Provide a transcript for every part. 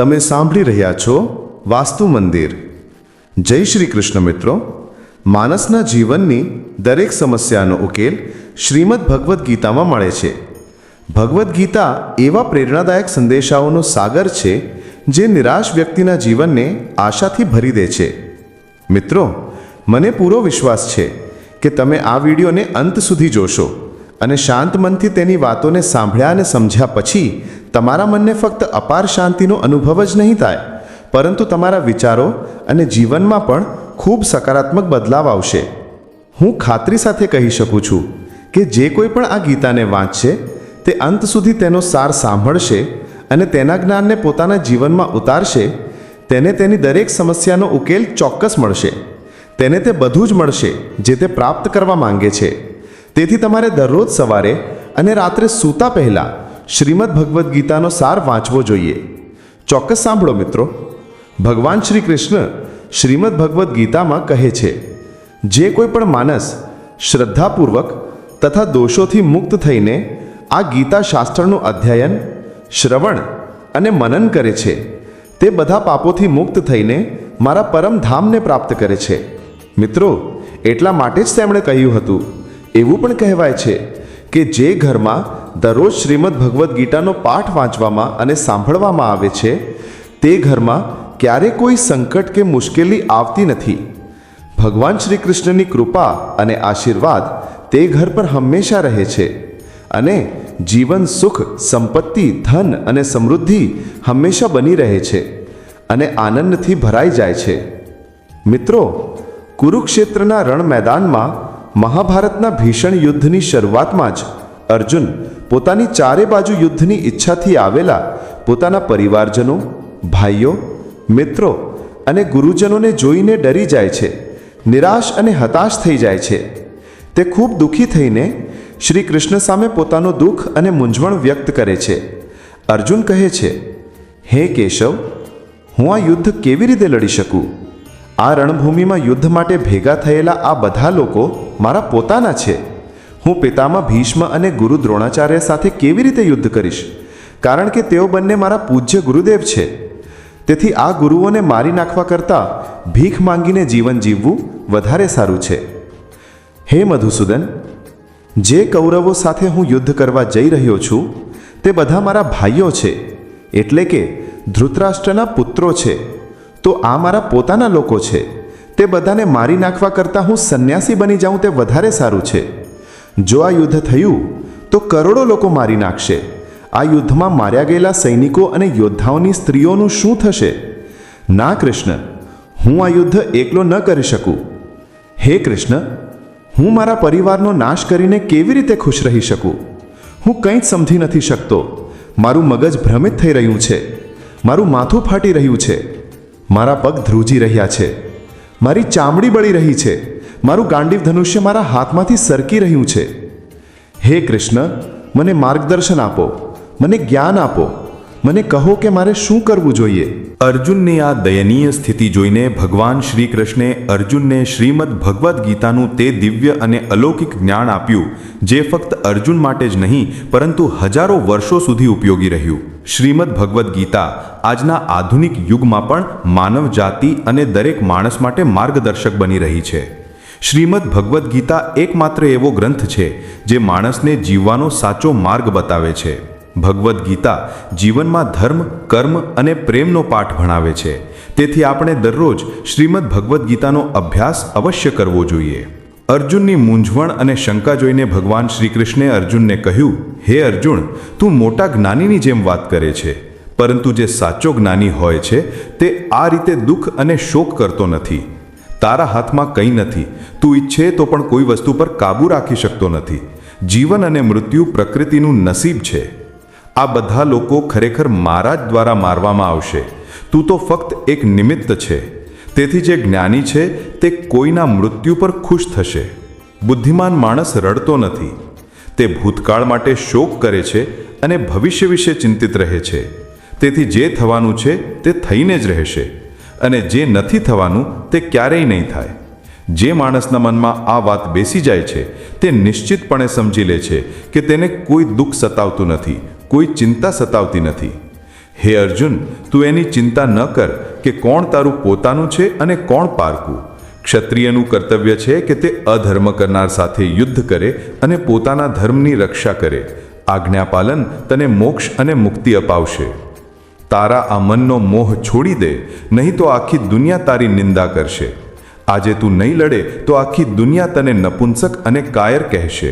તમે સાંભળી રહ્યા છો વાસ્તુ મંદિર. જય શ્રી કૃષ્ણ મિત્રો. માનસના જીવનની દરેક સમસ્યાનો ઉકેલ શ્રીમદ ભગવદ્ ગીતામાં મળે છે. ભગવદ્ ગીતા એવા પ્રેરણાદાયક સંદેશાઓનો સાગર છે જે નિરાશ વ્યક્તિના જીવનને આશાથી ભરી દે છે. મિત્રો, મને પૂરો વિશ્વાસ છે કે તમે આ વિડીયોને અંત સુધી જોશો અને શાંત મનથી તેની વાતોને સાંભળ્યા અને સમજ્યા પછી તમારા મનને ફક્ત અપાર શાંતિનો અનુભવ જ નહીં થાય, પરંતુ તમારા વિચારો અને જીવનમાં પણ ખૂબ સકારાત્મક બદલાવ આવશે. હું ખાતરી સાથે કહી શકું છું કે જે કોઈ પણ આ ગીતાને વાંચશે તે અંત સુધી તેનો સાર સાંભળશે અને તેના જ્ઞાનને પોતાના જીવનમાં ઉતારશે, તેને તેની દરેક સમસ્યાનો ઉકેલ ચોક્કસ મળશે. તેને તે બધું જ મળશે જે તે પ્રાપ્ત કરવા માંગે છે. તેથી તમારે દરરોજ સવારે અને રાત્રે સૂતા પહેલાં શ્રીમદ ભગવદ્ ગીતાનો સાર વાંચવો જોઈએ. ચોક્કસ સાંભળો મિત્રો. ભગવાન શ્રી કૃષ્ણ શ્રીમદ ભગવદ્ ગીતામાં કહે છે, જે કોઈ પણ માણસ શ્રદ્ધાપૂર્વક તથા દોષોથી મુક્ત થઈને આ ગીતા શાસ્ત્રનું અધ્યયન, શ્રવણ અને મનન કરે છે, તે બધા પાપોથી મુક્ત થઈને મારા પરમધામને પ્રાપ્ત કરે છે. મિત્રો, એટલા માટે જ તેમણે કહ્યું હતું. એવું પણ કહેવાય છે કે જે ઘરમાં દરરોજ શ્રીમદ ભગવદ્ ગીતાનો પાઠ વાંચવામાં અને સાંભળવામાં આવે છે તે ઘરમાં ક્યારેય કોઈ સંકટ કે મુશ્કેલી આવતી નથી. ભગવાન શ્રી કૃષ્ણની કૃપા અને આશીર્વાદ તે ઘર પર હંમેશા રહે છે અને જીવન સુખ, સંપત્તિ, ધન અને સમૃદ્ધિ હંમેશા બની રહે છે અને આનંદથી ભરાઈ જાય છે. મિત્રો, કુરુક્ષેત્રના રણ મેદાનમાં મહાભારતના ભીષણ યુદ્ધની શરૂઆતમાં જ અર્જુન પોતાની ચારે બાજુ યુદ્ધની ઈચ્છાથી આવેલા પોતાના પરિવારજનો, ભાઈઓ, મિત્રો અને ગુરુજનોને જોઈને ડરી જાય છે, નિરાશ અને હતાશ થઈ જાય છે. તે ખૂબ દુઃખી થઈને શ્રી કૃષ્ણ સામે પોતાનું દુઃખ અને મૂંઝવણ વ્યક્ત કરે છે. અર્જુન કહે છે, હે કેશવ, હું આ યુદ્ધ કેવી રીતે લડી શકું? આ રણભૂમિમાં યુદ્ધ માટે ભેગા થયેલા આ બધા લોકો મારા પોતાના છે. હું પિતામહ ભીષ્મ અને ગુરુ દ્રોણાચાર્ય સાથે કેવી રીતે યુદ્ધ કરીશ? કારણ કે તેઓ બંને મારા પૂજ્ય ગુરુદેવ છે. તેથી આ ગુરુઓને મારી નાખવા કરતાં ભીખ માંગીને જીવન જીવવું વધારે સારું છે. હે મધુસૂદન, જે કૌરવો સાથે હું યુદ્ધ કરવા જઈ રહ્યો છું તે બધા મારા ભાઈઓ છે, એટલે કે ધૃતરાષ્ટ્રના પુત્રો છે. તો આ મારા પોતાના લોકો છે. તે બધાને મારી નાખવા કરતાં હું સંન્યાસી બની જાઉં તે વધારે સારું છે. જો આ યુદ્ધ થયું તો કરોડો લોકો મારી નાખશે. આ યુદ્ધમાં માર્યા ગયેલા સૈનિકો અને યોદ્ધાઓની સ્ત્રીઓનું શું થશે? ના કૃષ્ણ, હું આ યુદ્ધ એકલો ન કરી શકું. હે કૃષ્ણ, હું મારા પરિવારનો નાશ કરીને કેવી રીતે ખુશ રહી શકું? હું કંઈ જ સમજી નથી શકતો. મારું મગજ ભ્રમિત થઈ રહ્યું છે. મારું માથું ફાટી રહ્યું છે. મારા પગ ધ્રુજી રહ્યા છે. મારી ચામડી બળી રહી છે. મારું ગાંડીવ ધનુષ્ય મારા હાથમાંથી સરકી રહ્યું છે. હે કૃષ્ણ, મને માર્ગદર્શન આપો, મને જ્ઞાન આપો. મને કહો કે મારે શું કરવું જોઈએ? અર્જુનની આ દયનીય સ્થિતિ જોઈને ભગવાન શ્રી કૃષ્ણે અર્જુનને શ્રીમદ ભગવદ્ ગીતાનું તે દિવ્ય અને અલૌકિક જ્ઞાન આપ્યું જે ફક્ત અર્જુન માટે જ નહીં પરંતુ હજારો વર્ષો સુધી ઉપયોગી રહ્યું. શ્રીમદ ભગવદ્ ગીતા આજના આધુનિક યુગમાં પણ માનવ જાતિ અને દરેક માણસ માટે માર્ગદર્શક બની રહી છે. શ્રીમદ ભગવદ્ ગીતા એકમાત્ર એવો ગ્રંથ છે જે માણસને જીવવાનો સાચો માર્ગ બતાવે છે. ભગવદ્ ગીતા જીવનમાં ધર્મ, કર્મ અને પ્રેમનો પાઠ ભણાવે છે. તેથી આપણે દરરોજ શ્રીમદ ભગવદ્ ગીતાનો અભ્યાસ અવશ્ય કરવો જોઈએ. અર્જુનની મૂંઝવણ અને શંકા જોઈને ભગવાન શ્રી કૃષ્ણે અર્જુનને કહ્યું, હે અર્જુન, તું મોટા જ્ઞાનીની જેમ વાત કરે છે, પરંતુ જે સાચો જ્ઞાની હોય છે તે આ રીતે દુઃખ અને શોક કરતો નથી. તારા હાથમાં કંઈ નથી. તું ઈચ્છે તો પણ કોઈ વસ્તુ પર કાબૂ રાખી શકતો નથી. જીવન અને મૃત્યુ પ્રકૃતિનું નસીબ છે. આ બધા લોકો ખરેખર મારા જ દ્વારા મારવામાં આવશે. તું તો ફક્ત એક નિમિત્ત છે. તેથી જે જ્ઞાની છે તે કોઈના મૃત્યુ પર ખુશ થશે. બુદ્ધિમાન માણસ રડતો નથી. તે ભૂતકાળ માટે શોક કરે છે અને ભવિષ્ય વિશે ચિંતિત રહે છે. તેથી જે થવાનું છે તે થઈને જ રહેશે અને જે નથી થવાનું તે ક્યારેય નહીં થાય. જે માણસના મનમાં આ વાત બેસી જાય છે તે નિશ્ચિતપણે સમજી લે છે કે તેને કોઈ દુઃખ સતાવતું નથી, કોઈ ચિંતા સતાવતી નથી. હે અર્જુન, તું એની ચિંતા ન કર કે કોણ તારું પોતાનું છે અને કોણ પારકું. ક્ષત્રિયનું કર્તવ્ય છે કે તે અધર્મ કરનાર સાથે યુદ્ધ કરે અને પોતાના ધર્મની રક્ષા કરે. આજ્ઞાપાલન તને મોક્ષ અને મુક્તિ અપાવશે. તારા આ મનનો મોહ છોડી દે, નહીં તો આખી દુનિયા તારી નિંદા કરશે. આજે તું નહીં લડે તો આખી દુનિયા તને નપુંસક અને કાયર કહેશે.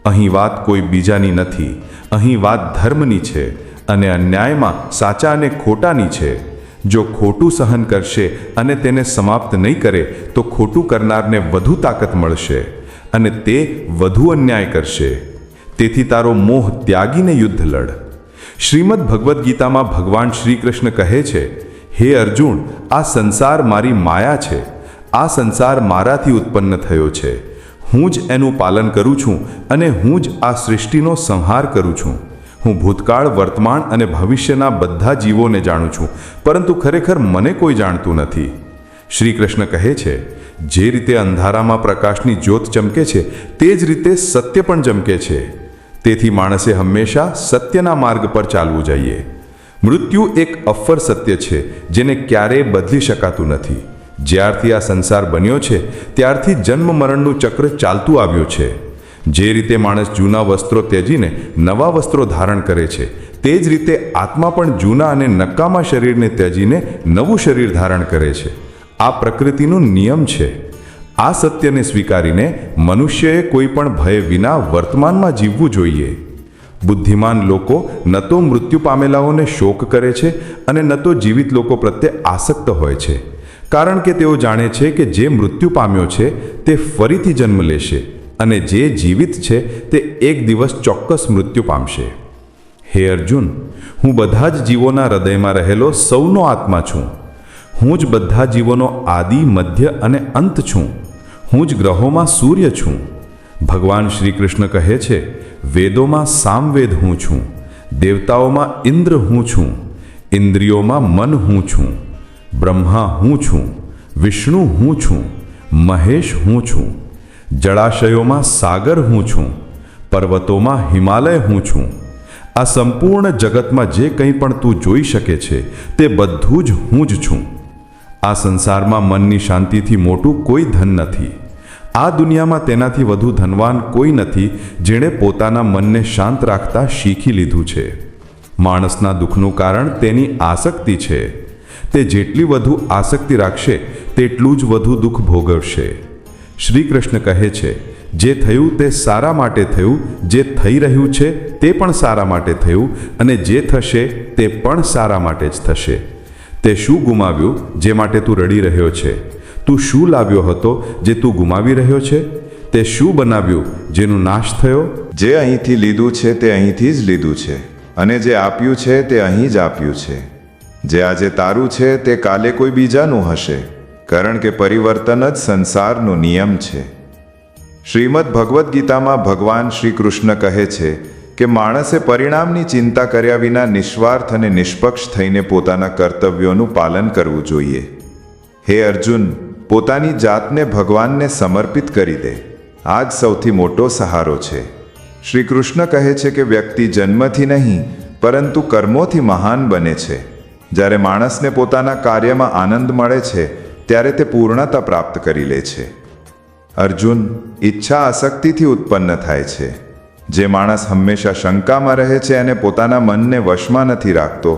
અહીં વાત કોઈ બીજાની નથી, અહીં વાત ધર્મની છે અને અન્યાયમાં સાચા અને ખોટાની છે. જો ખોટું સહન કરશે અને તેને સમાપ્ત નહીં કરે તો ખોટું કરનારને વધુ તાકાત મળશે અને તે વધુ અન્યાય કરશે. તેથી તારો મોહ ત્યાગીને યુદ્ધ લડ. શ્રીમદ ભગવદ્ ગીતામાં ભગવાન શ્રી કૃષ્ણ કહે છે, હે અર્જુન, આ સંસાર મારી માયા છે. આ સંસાર મારાથી ઉત્પન્ન થયો છે. હું જ એનું પાલન કરું છું અને હું જ આ સૃષ્ટિનો સંહાર કરું છું. હું ભૂતકાળ, વર્તમાન અને ભવિષ્યના બધા જીવોને જાણું છું, પરંતુ ખરેખર મને કોઈ જાણતું નથી. શ્રી કૃષ્ણ કહે છે, જે રીતે અંધારામાં પ્રકાશની જ્યોત ચમકે છે તે જ રીતે સત્ય પણ ચમકે છે. તેથી માણસે હંમેશા સત્યના માર્ગ પર ચાલવું જોઈએ. મૃત્યુ એક અફર સત્ય છે જેને ક્યારેય બદલી શકાતું નથી. જ્યારથી આ સંસાર બન્યો છે ત્યારથી જન્મ મરણનું ચક્ર ચાલતું આવ્યું છે. જે રીતે માણસ જૂના વસ્ત્રો ત્યજીને નવા વસ્ત્રો ધારણ કરે છે, તે જ રીતે આત્મા પણ જૂના અને નકામા શરીરને ત્યજીને નવું શરીર ધારણ કરે છે. આ પ્રકૃતિનો નિયમ છે. આ સત્યને સ્વીકારીને મનુષ્યએ કોઈ પણ ભય વિના વર્તમાનમાં જીવવું જોઈએ. બુદ્ધિમાન લોકો ન તો મૃત્યુ પામેલાઓને શોક કરે છે અને ન તો જીવિત લોકો પ્રત્યે આસક્ત હોય છે, કારણ કે તેઓ જાણે છે કે જે મૃત્યુ પામ્યો છે તે ફરીથી જન્મ લેશે અને જે જીવિત છે તે એક દિવસ ચોક્કસ મૃત્યુ પામશે. હે અર્જુન, હું બધા જ જીવોના હૃદયમાં રહેલો સૌનો આત્મા છું. હું જ બધા જીવોનો આદિ, મધ્ય અને અંત છું. હું જ ગ્રહોમાં સૂર્ય છું. ભગવાન શ્રી કૃષ્ણ કહે છે, વેદોમાં સામવેદ હું છું, દેવતાઓમાં ઇન્દ્ર હું છું, ઇન્દ્રિયોમાં મન હું છું, બ્રહ્મા હું છું, વિષ્ણુ હું છું, મહેશ હું છું, જળાશયોમાં સાગર હું છું, પર્વતોમાં હિમાલય હું છું. આ સંપૂર્ણ જગતમાં જે કંઈ પણ તું જોઈ શકે છે તે બધું જ હું જ છું. આ સંસારમાં મનની શાંતિથી મોટું કોઈ ધન નથી. આ દુનિયામાં તેનાથી વધુ ધનવાન કોઈ નથી જેણે પોતાના મનને શાંત રાખતા શીખી લીધું છે. માણસના દુઃખનું કારણ તેની આસક્તિ છે. તે જેટલી વધુ આસક્તિ રાખશે તેટલું જ વધુ દુઃખ ભોગવશે. શ્રી કૃષ્ણ કહે છે, જે થયું તે સારા માટે થયું, જે થઈ રહ્યું છે તે પણ સારા માટે થયું અને જે થશે તે પણ સારા માટે જ થશે. તે શું ગુમાવ્યું જે માટે તું રડી રહ્યો છે? તું શું લાવ્યો હતો જે તું ગુમાવી રહ્યો છે? તે શું બનાવ્યું જેનો નાશ થયો? જે અહીંથી લીધું છે તે અહીંથી જ લીધું છે અને જે આપ્યું છે તે અહીં જ આપ્યું છે. જે આજે તારું છે તે કાલે કોઈ બીજાનું હશે, કારણ કે પરિવર્તન જ સંસારનો નિયમ છે. શ્રીમદ ભગવદ્ ગીતામાં ભગવાન શ્રી કૃષ્ણ કહે છે કે માણસે પરિણામની ચિંતા કર્યા વિના નિસ્વાર્થ અને નિષ્પક્ષ થઈને પોતાના કર્તવ્યોનું પાલન કરવું જોઈએ. હે અર્જુન, પોતાની જાતને ભગવાનને સમર્પિત કરી દે. આ જ સૌથી મોટો સહારો છે. શ્રી કૃષ્ણ કહે છે કે વ્યક્તિ જન્મથી નહીં પરંતુ કર્મોથી મહાન બને છે. જ્યારે માણસને પોતાના કાર્યમાં આનંદ મળે છે ત્યારે તે પૂર્ણતા પ્રાપ્ત કરી લે છે. અર્જુન, ઈચ્છા આસક્તિથી ઉત્પન્ન થાય છે. જે માણસ હંમેશા શંકામાં રહે છે અને પોતાના મનને વશમાં નથી રાખતો,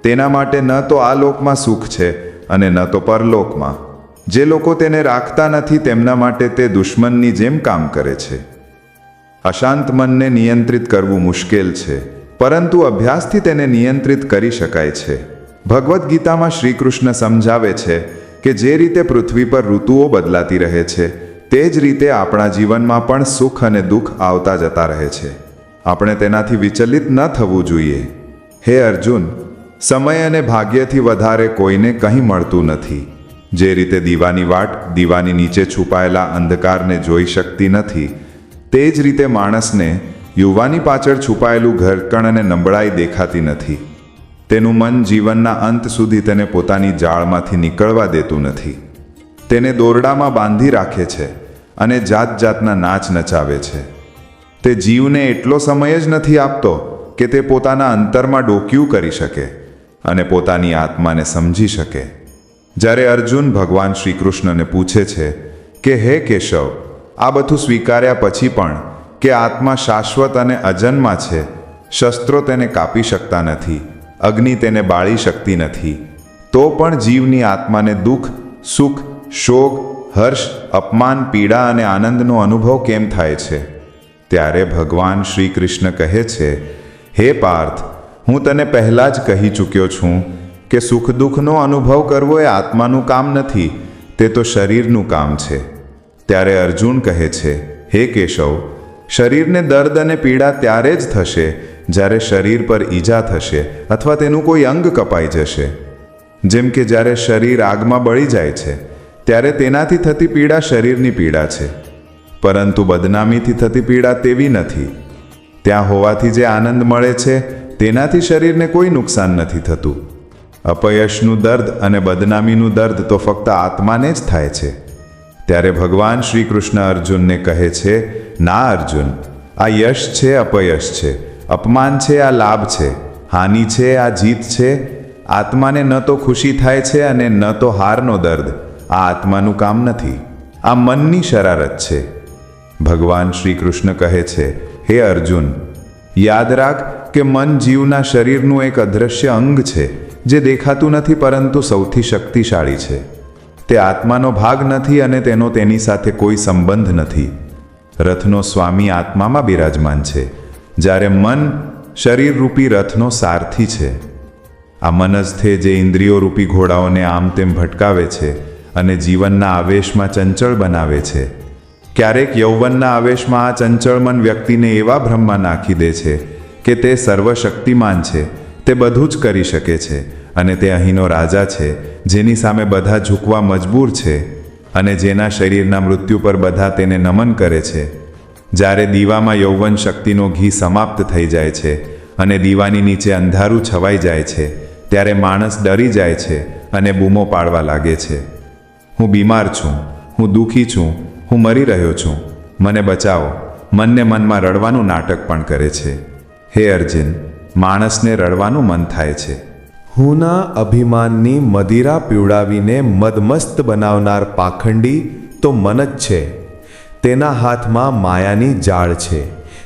તેના માટે ન તો આ લોકમાં સુખ છે અને ન તો પરલોકમાં. જે લોકો તેને રાખતા નથી તેમના માટે તે દુશ્મનની જેમ કામ કરે છે. અશાંત મનને નિયંત્રિત કરવું મુશ્કેલ છે, પરંતુ અભ્યાસથી તેને નિયંત્રિત કરી શકાય છે. ભગવદ્ ગીતામાં શ્રી કૃષ્ણ સમજાવે છે કે જે રીતે પૃથ્વી પર ઋતુઓ બદલાતી રહે છે તે જ રીતે આપણા જીવનમાં પણ સુખ અને દુઃખ આવતા જતા રહે છે. આપણે તેનાથી વિચલિત ન થવું જોઈએ. હે અર્જુન, સમય અને ભાગ્યથી વધારે કોઈને કંઈ મળતું નથી. જે રીતે દીવાની વાટ દીવાની નીચે છુપાયેલા અંધકારને જોઈ શકતી નથી, તે જ રીતે માણસને યુવાની પાછળ છુપાયેલું ઘરકણ અને નબળાઈ દેખાતી નથી. તેનું મન જીવનના અંત સુધી તેને પોતાની જાળમાંથી નીકળવા દેતું નથી. તેને દોરડામાં બાંધી રાખે છે અને જાત જાતના નાચ નચાવે છે. તે જીવને એટલો સમય જ નથી આપતો કે તે પોતાના અંતરમાં ડોકિયું કરી શકે. અને પોતાની આત્માને સમજી શકે. જ્યારે અર્જુન ભગવાન શ્રી કૃષ્ણને પૂછે છે કે હે કેશવ, આ બધું સ્વીકાર્યા પછી પણ કે આત્મા શાશ્વત અને અજન્મા છે, શસ્ત્રો તેને કાપી શકતા નથી, અગ્નિ તેને બાળી શકતી નથી, તો પણ જીવની આત્માને દુઃખ, સુખ, શોક, હર્ષ, અપમાન, પીડા અને આનંદનો અનુભવ કેમ થાય છે? ત્યારે ભગવાન શ્રી કૃષ્ણ કહે છે, હે પાર્થ, હું તને પહેલાં જ કહી ચૂક્યો છું કે સુખ દુઃખનો અનુભવ કરવો એ આત્માનું કામ નથી, તે તો શરીરનું કામ છે. ત્યારે અર્જુન કહે છે, હે કેશવ, શરીરને દર્દ અને પીડા ત્યારે જ થશે જ્યારે શરીર પર ઈજા થશે અથવા તેનું કોઈ અંગ કપાઈ જશે. જેમ કે જ્યારે શરીર આગમાં બળી જાય છે ત્યારે તેનાથી થતી પીડા શરીરની પીડા છે, પરંતુ બદનામીથી થતી પીડા તેવી નથી. ત્યાં હોવાથી જે આનંદ મળે છે તેનાથી શરીરને કોઈ નુકસાન નથી થતું. અપયશનું દર્દ અને બદનામીનું દર્દ તો ફક્ત આત્માને જ થાય છે. ત્યારે ભગવાન શ્રી કૃષ્ણ અર્જુનને કહે છે, ના અર્જુન, આ યશ છે, અપયશ છે, અપમાન છે, આ લાભ છે, હાનિ છે, આ જીત છે. આત્માને ન તો ખુશી થાય છે અને ન તો હારનો દર્દ. આ આત્માનું કામ નથી, આ મનની શરારત છે. ભગવાન શ્રી કૃષ્ણ કહે છે, હે અર્જુન, યાદ રાખ કે મન જીવના શરીરનું એક અદૃશ્ય અંગ છે જે દેખાતું નથી પરંતુ સૌથી શક્તિશાળી છે. તે આત્માનો ભાગ નથી અને તેનો તેની સાથે કોઈ સંબંધ નથી. રથનો સ્વામી આત્મામાં બિરાજમાન છે, જ્યારે મન શરીરરૂપી રથનો સારથી છે. આ મન જ છે જે ઇન્દ્રિયો રૂપી ઘોડાઓને આમ તેમ ભટકાવે છે અને જીવનના આવેશમાં ચંચળ બનાવે છે. ક્યારેક યૌવનના આવેશમાં આ ચંચળ મન વ્યક્તિને એવા ભ્રમમાં નાખી દે છે કે તે સર્વશક્તિમાન છે, તે બધું જ કરી શકે છે અને તે અહીંનો રાજા છે જેની સામે બધા ઝૂકવા મજબૂર છે અને જેના શરીરના મૃત્યુ પર બધા તેને નમન કરે છે. જ્યારે દીવામાં યૌવન શક્તિનો ઘી સમાપ્ત થઈ જાય છે અને દીવાની નીચે અંધારું છવાઈ જાય છે ત્યારે માણસ ડરી જાય છે અને બૂમો પાડવા લાગે છે, હું બીમાર છું, હું દુઃખી છું, હું મરી રહ્યો છું, મને બચાવો. મનને મનમાં રડવાનું નાટક પણ કરે છે. હે અર્જુન, માણસને રડવાનું મન થાય છે. હુંના અભિમાનની મદિરા પીવડાવીને મદમસ્ત બનાવનાર પાખંડી તો મન જ છે. તેના હાથમાં માયાની જાળ છે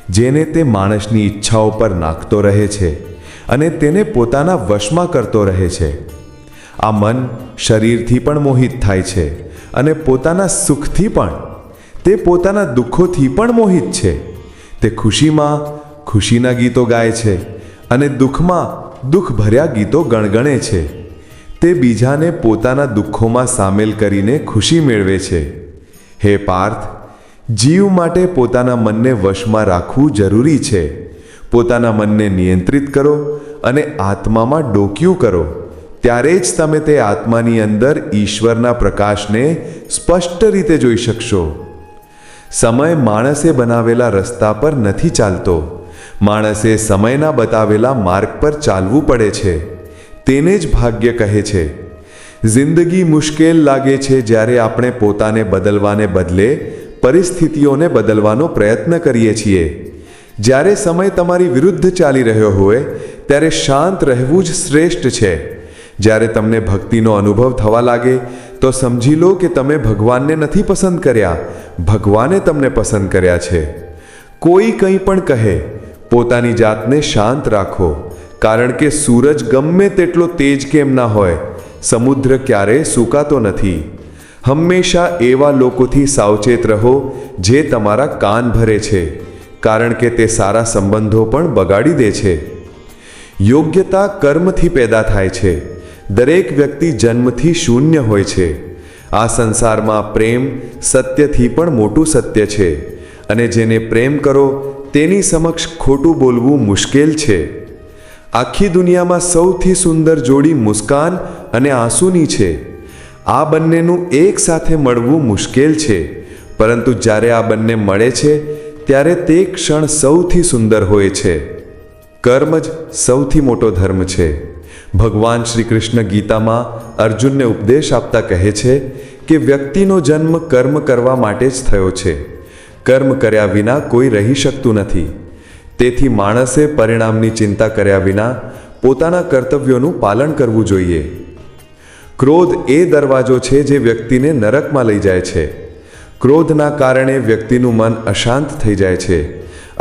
જેને તે માણસની ઈચ્છાઓ પર નાખતો રહે છે અને તેને પોતાના વશમાં કરતો રહે છે. આ મન શરીરથી પણ મોહિત થાય છે અને પોતાના સુખથી પણ. તે પોતાના દુઃખોથી પણ મોહિત છે. તે ખુશીમાં ખુશીના ગીતો ગાય છે અને દુઃખમાં દુઃખ ભર્યા ગીતો ગણગણે છે. તે બીજાને પોતાના દુઃખોમાં સામેલ કરીને ખુશી મેળવે છે. હે પાર્થ, જીવ માટે પોતાના મનને વશમાં રાખવું જરૂરી છે. પોતાના મનને નિયંત્રિત કરો અને આત્મામાં ડોકિયું કરો, ત્યારે જ તમે તે આત્માની અંદર ઈશ્વરના પ્રકાશને સ્પષ્ટ રીતે જોઈ શકશો. સમય માણસે બનાવેલા રસ્તા પર નથી ચાલતો. માણસે સમયના બતાવેલા માર્ગ પર ચાલવું પડે છે. તેને જ ભાગ્ય કહે છે. જિંદગી મુશ્કેલ લાગે છે જ્યારે આપણે પોતાને બદલવાને બદલે પરિસ્થિતિઓને બદલવાનો પ્રયત્ન કરીએ છીએ. જ્યારે સમય તમારી વિરુદ્ધ ચાલી રહ્યો હોય ત્યારે શાંત રહેવું જ શ્રેષ્ઠ છે. જ્યારે તમને ભક્તિનો અનુભવ થવા લાગે તો સમજી લો કે તમે ભગવાનને નથી પસંદ કર્યા, ભગવાને તમને પસંદ કર્યા છે. કોઈ કંઈ પણ કહે, પોતાની જાતને શાંત રાખો, કારણ કે સૂરજ ગમે તેટલો તેજ કેમ ના હોય, સમુદ્ર ક્યારેય સૂકાતો નથી. હંમેશા એવા લોકોથી સાવચેત રહો જે તમારા કાન ભરે છે, કારણ કે તે સારા સંબંધો પણ બગાડી દે છે. યોગ્યતા કર્મથી પેદા થાય છે. દરેક વ્યક્તિ જન્મથી શૂન્ય હોય છે. આ સંસારમાં પ્રેમ સત્યથી પણ મોટું સત્ય છે અને જેને પ્રેમ કરો તેની સમક્ષ ખોટું બોલવું મુશ્કેલ છે. આખી દુનિયામાં સૌથી સુંદર જોડી મુસ્કાન અને આંસુની છે. આ બંનેનું એક સાથે મળવું મુશ્કેલ છે, પરંતુ જ્યારે આ બંને મળે છે ત્યારે તે ક્ષણ સૌથી સુંદર હોય છે. કર્મ જ સૌથી મોટો ધર્મ છે. ભગવાન શ્રી કૃષ્ણ ગીતામાં અર્જુનને ઉપદેશ આપતા કહે છે કે વ્યક્તિનો જન્મ કર્મ કરવા માટે જ થયો છે. કર્મ કર્યા વિના કોઈ રહી શકતું નથી. તેથી માણસે પરિણામની ચિંતા કર્યા વિના પોતાના કર્તવ્યોનું પાલન કરવું જોઈએ. ક્રોધ એ દરવાજો છે જે વ્યક્તિને નરકમાં લઈ જાય છે. ક્રોધના કારણે વ્યક્તિનું મન અશાંત થઈ જાય છે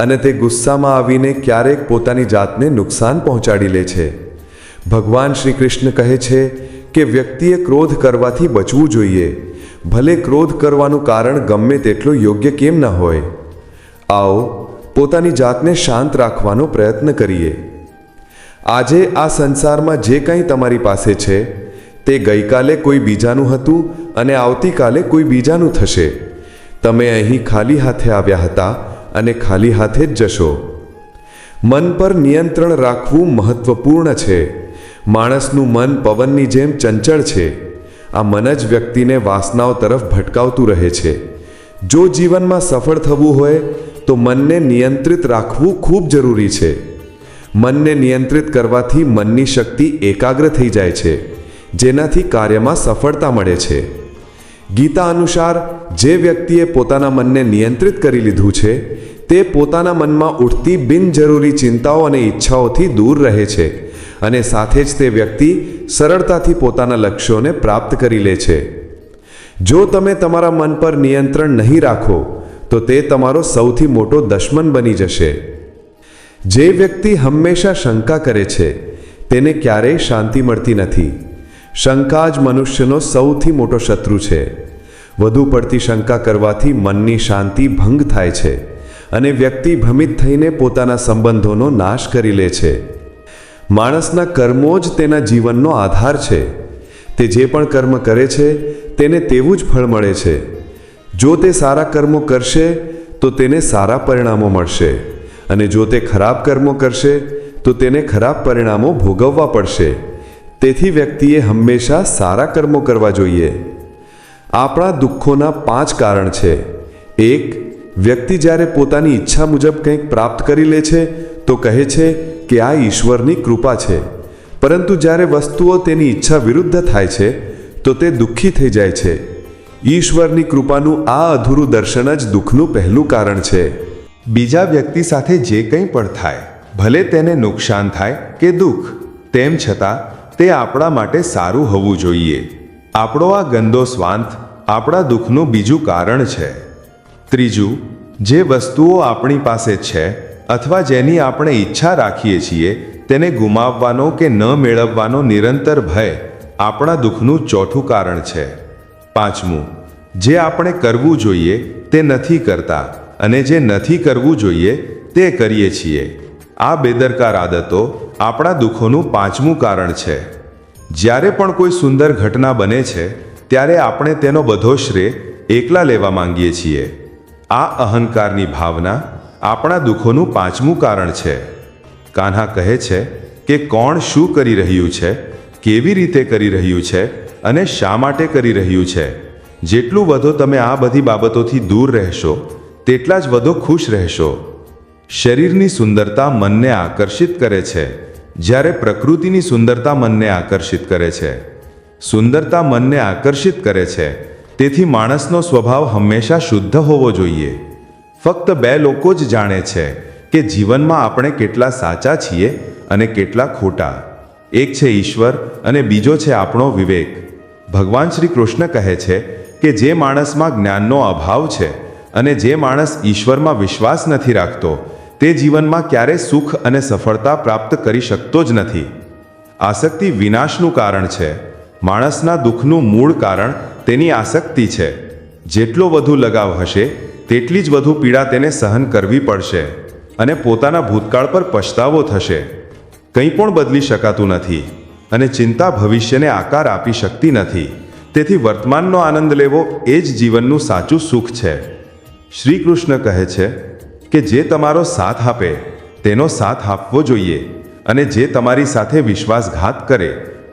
અને તે ગુસ્સામાં આવીને ક્યારેક પોતાની જાતને નુકસાન પહોંચાડી લે છે. ભગવાન શ્રી કૃષ્ણ કહે છે કે વ્યક્તિએ ક્રોધ કરવાથી બચવું જોઈએ, ભલે ક્રોધ કરવાનું કારણ ગમે તેટલું યોગ્ય કેમ ન હોય. આવો પોતાની જાતને શાંત રાખવાનો પ્રયત્ન કરીએ. આજે આ સંસારમાં જે કંઈ તમારી પાસે છે તે ગઈકાલે કોઈ બીજાનું હતું અને આવતીકાલે કોઈ બીજાનું થશે. તમે અહીં ખાલી હાથે આવ્યા હતા અને ખાલી હાથે જ જશો. મન પર નિયંત્રણ રાખવું મહત્વપૂર્ણ છે. માણસનું મન પવનની જેમ ચંચળ છે. આ મન જ વ્યક્તિને વાસનાઓ તરફ ભટકાવતું રહે છે. જો જીવનમાં સફળ થવું હોય તો મનને નિયંત્રિત રાખવું ખૂબ જરૂરી છે. મનને નિયંત્રિત કરવાથી મનની શક્તિ એકાગ્ર થઈ જાય છે, જેનાથી કાર્યમાં સફળતા મળે છે. ગીતા અનુસાર જે વ્યક્તિએ પોતાના મનને નિયંત્રિત કરી લીધું છે તે પોતાના મનમાં ઉઠતી બિનજરૂરી ચિંતાઓ અને ઈચ્છાઓથી દૂર રહે છે અને સાથે જ તે વ્યક્તિ સરળતાથી પોતાના લક્ષ્યોને પ્રાપ્ત કરી લે છે. જો તમે તમારા મન પર નિયંત્રણ નહીં રાખો તો તે તમારો સૌથી મોટો દુશ્મન બની જશે. જે વ્યક્તિ હંમેશા શંકા કરે છે તેને ક્યારેય શાંતિ મળતી નથી. શંકા જ મનુષ્યનો સૌથી મોટો શત્રુ છે. વધુ પડતી શંકા કરવાથી મનની શાંતિ ભંગ થાય છે અને વ્યક્તિ ભ્રમિત થઈને પોતાના સંબંધોનો નાશ કરી લે છે. માણસના કર્મો જ તેના જીવનનો આધાર છે. તે જે પણ કર્મ કરે છે તેને તેવું જ ફળ મળે છે. જો તે સારા કર્મો કરશે તો તેને સારા પરિણામો મળશે અને જો તે ખરાબ કર્મો કરશે તો તેને ખરાબ પરિણામો ભોગવવા પડશે. તેથી વ્યક્તિએ હંમેશા સારા કર્મો કરવા જોઈએ. આપણા દુઃખોના 5 કારણ છે. 1. વ્યક્તિ જ્યારે પોતાની ઈચ્છા મુજબ કંઈક પ્રાપ્ત કરી લે છે તો કહે છે કે આ ઈશ્વરની કૃપા છે, પરંતુ જ્યારે વસ્તુઓ તેની ઈચ્છા વિરુદ્ધ થાય છે તો તે દુઃખી થઈ જાય છે. ઈશ્વરની કૃપાનું આ અધૂરું દર્શન જ દુઃખનું પહેલું કારણ છે. બીજા વ્યક્તિ સાથે જે કંઈ પણ થાય, ભલે તેને નુકસાન થાય કે દુઃખ, તેમ છતાં તે આપણા માટે સારું હોવું જોઈએ. આપણો આ ગંદો સ્વાર્થ આપણા દુઃખનું બીજું કારણ છે. 3. જે વસ્તુઓ આપણી પાસે છે અથવા જેની આપણે ઈચ્છા રાખીએ છીએ તેને ગુમાવવાનો કે ન મેળવવાનો નિરંતર ભય આપણા દુઃખનું ચોથું કારણ છે. 5. જે આપણે કરવું જોઈએ તે નથી કરતા અને જે નથી કરવું જોઈએ તે કરીએ છીએ. આ બેદરકાર આદતો આપણા દુઃખોનું 5મું કારણ છે. જ્યારે પણ કોઈ સુંદર ઘટના બને છે ત્યારે આપણે તેનો બધો શ્રેય એકલા લેવા માંગીએ છીએ. આ અહંકારની ભાવના આપણા દુઃખોનું 5મું કારણ છે. કાન્હા કહે છે કે કોણ શું કરી રહ્યું છે, કેવી રીતે કરી રહ્યું છે અને શા માટે કરી રહ્યું છે. જેટલું વધુ તમે આ બધી બાબતોથી દૂર રહેશો તેટલા જ વધુ ખુશ રહેશો. શરીરની સુંદરતા મનને આકર્ષિત કરે છે, જ્યારે પ્રકૃતિની સુંદરતા મનને આકર્ષિત કરે છે. સુંદરતા મનને આકર્ષિત કરે છે, તેથી માણસનો સ્વભાવ હંમેશા શુદ્ધ હોવો જોઈએ. ફક્ત 2 લોકો જ જાણે છે કે જીવનમાં આપણે કેટલા સાચા છીએ અને કેટલા ખોટા. એક છે ઈશ્વર અને બીજો છે આપણો વિવેક. ભગવાન શ્રી કૃષ્ણ કહે છે કે જે માણસમાં જ્ઞાનનો અભાવ છે અને જે માણસ ઈશ્વરમાં વિશ્વાસ નથી રાખતો તે જીવનમાં ક્યારેય સુખ અને સફળતા પ્રાપ્ત કરી શકતો જ નથી. આસક્તિ વિનાશનું કારણ છે. માણસના દુઃખનું મૂળ કારણ તેની આસક્તિ છે. જેટલો વધુ લગાવ હશે તેટલી જ વધુ પીડા તેને સહન કરવી પડશે અને પોતાના ભૂતકાળ પર પછતાવો થશે. કંઈ પણ બદલી શકાતું નથી અને ચિંતા ભવિષ્યને આકાર આપી શકતી નથી. તેથી વર્તમાનનો આનંદ લેવો એ જ જીવનનું સાચું સુખ છે. શ્રી કૃષ્ણ કહે છે કે જે તમારો સાથ આપે તેનો સાથ આપવો જોઈએ અને જે તમારી સાથે વિશ્વાસઘાત કરે,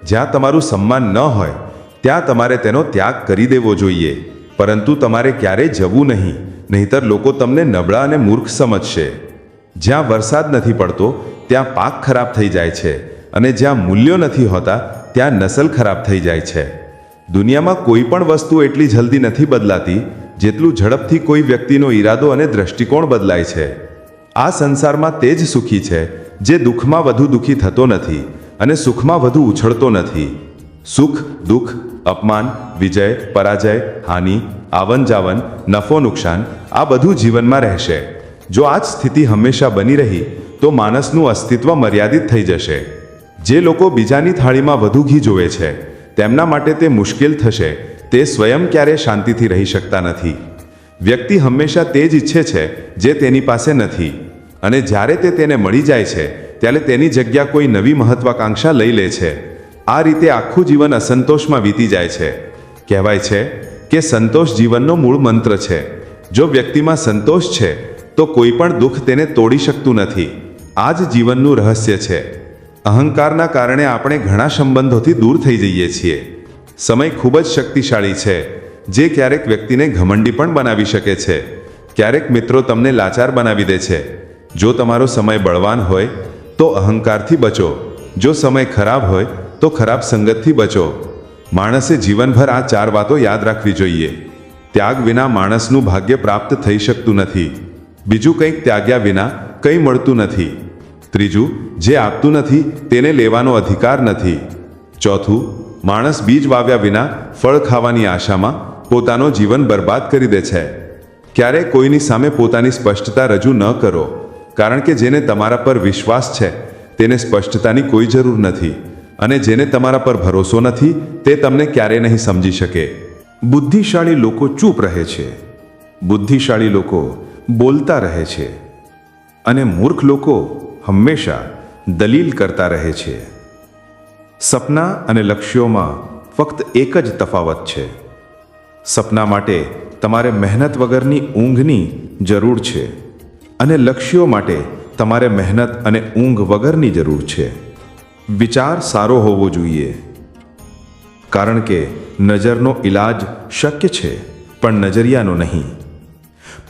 જ્યાં તમારું સન્માન ન હોય ત્યાં તમારે તેનો ત્યાગ કરી દેવો જોઈએ. પરંતુ તમારે ક્યારેય જવું નહીં, નહીંતર લોકો તમને નબળા અને મૂર્ખ સમજશે. જ્યાં વરસાદ નથી પડતો ત્યાં પાક ખરાબ થઈ જાય છે અને જ્યાં મૂલ્યો નથી હોતા ત્યાં નસલ ખરાબ થઈ જાય છે. દુનિયામાં કોઈ પણ વસ્તુ એટલી જલ્દી નથી બદલાતી જેટલું ઝડપથી કોઈ વ્યક્તિનો ઈરાદો અને દ્રષ્ટિકોણ બદલાય છે. આ સંસારમાં તે જ સુખી છે જે દુઃખમાં વધુ દુઃખી થતો નથી અને સુખમાં વધુ ઉછળતો નથી. સુખ, દુઃખ, અપમાન, વિજય, પરાજય, હાનિ, આવન જાવન, નફો નુકસાન આ બધું જીવનમાં રહેશે. જો આ જ સ્થિતિ હંમેશા બની રહી તો માણસનું અસ્તિત્વ મર્યાદિત થઈ જશે. જે લોકો બીજાની થાળીમાં વધુ ઘી જોવે છે તેમના માટે તે મુશ્કેલ થશે. તે સ્વયં ક્યારેય શાંતિથી રહી શકતા નથી. વ્યક્તિ હંમેશા તે જ ઈચ્છે છે જે તેની પાસે નથી, અને જ્યારે તે તેને મળી જાય છે ત્યારે તેની જગ્યા કોઈ નવી મહત્વાકાંક્ષા લઈ લે છે. આ રીતે આખું જીવન અસંતોષમાં વીતી જાય છે. કહેવાય છે કે સંતોષ જીવનનો મૂળ મંત્ર છે. જો વ્યક્તિમાં સંતોષ છે તો કોઈ પણ દુઃખ તેને તોડી શકતું નથી. આ જ જીવનનું રહસ્ય છે. અહંકારના કારણે આપણે ઘણા સંબંધોથી દૂર થઈ જઈએ છીએ. સમય ખૂબ જ શક્તિશાળી છે, જે ક્યારેક વ્યક્તિને ઘમંડી પણ બનાવી શકે છે. ક્યારેક મિત્રો તમને લાચાર બનાવી દે છે. જો તમારો સમય બળવાન હોય તો અહંકારથી બચો. જો સમય ખરાબ હોય તો ખરાબ સંગતથી બચો. માણસે જીવનભર આ 4 વાતો યાદ રાખવી જોઈએ. ત્યાગ વિના માણસનું ભાગ્ય પ્રાપ્ત થઈ શકતું નથી. બીજું, કંઈક ત્યાગ્યા વિના કંઈ મળતું નથી. ત્રીજું, જે આપતું નથી તેને લેવાનો અધિકાર નથી. ચોથું, માણસ બીજ વાવ્યા વિના ફળ ખાવાની આશામાં પોતાનો જીવન બરબાદ કરી દે છે. ક્યારેય કોઈની સામે પોતાની સ્પષ્ટતા રજૂ ન કરો, કારણ કે જેને તમારા પર વિશ્વાસ છે તેને સ્પષ્ટતાની કોઈ જરૂર નથી, અને જેને તમારા પર ભરોસો નથી તે તમને ક્યારેય નહીં સમજી શકે. બુદ્ધિશાળી લોકો ચૂપ રહે છે, બુદ્ધિશાળી લોકો બોલતા રહે છે, અને મૂર્ખ લોકો હંમેશા દલીલ કરતા રહે છે. સપના અને લક્ષ્યોમાં ફક્ત એક જ તફાવત છે. સપના માટે તમારે મહેનત વગરની ઊંઘની જરૂર છે, અને લક્ષ્યો માટે તમારે મહેનત અને ઊંઘ વગરની જરૂર છે. વિચાર સારો હોવો જોઈએ, કારણ કે નજરનો ઈલાજ શક્ય છે પણ નજરિયાનો નહીં.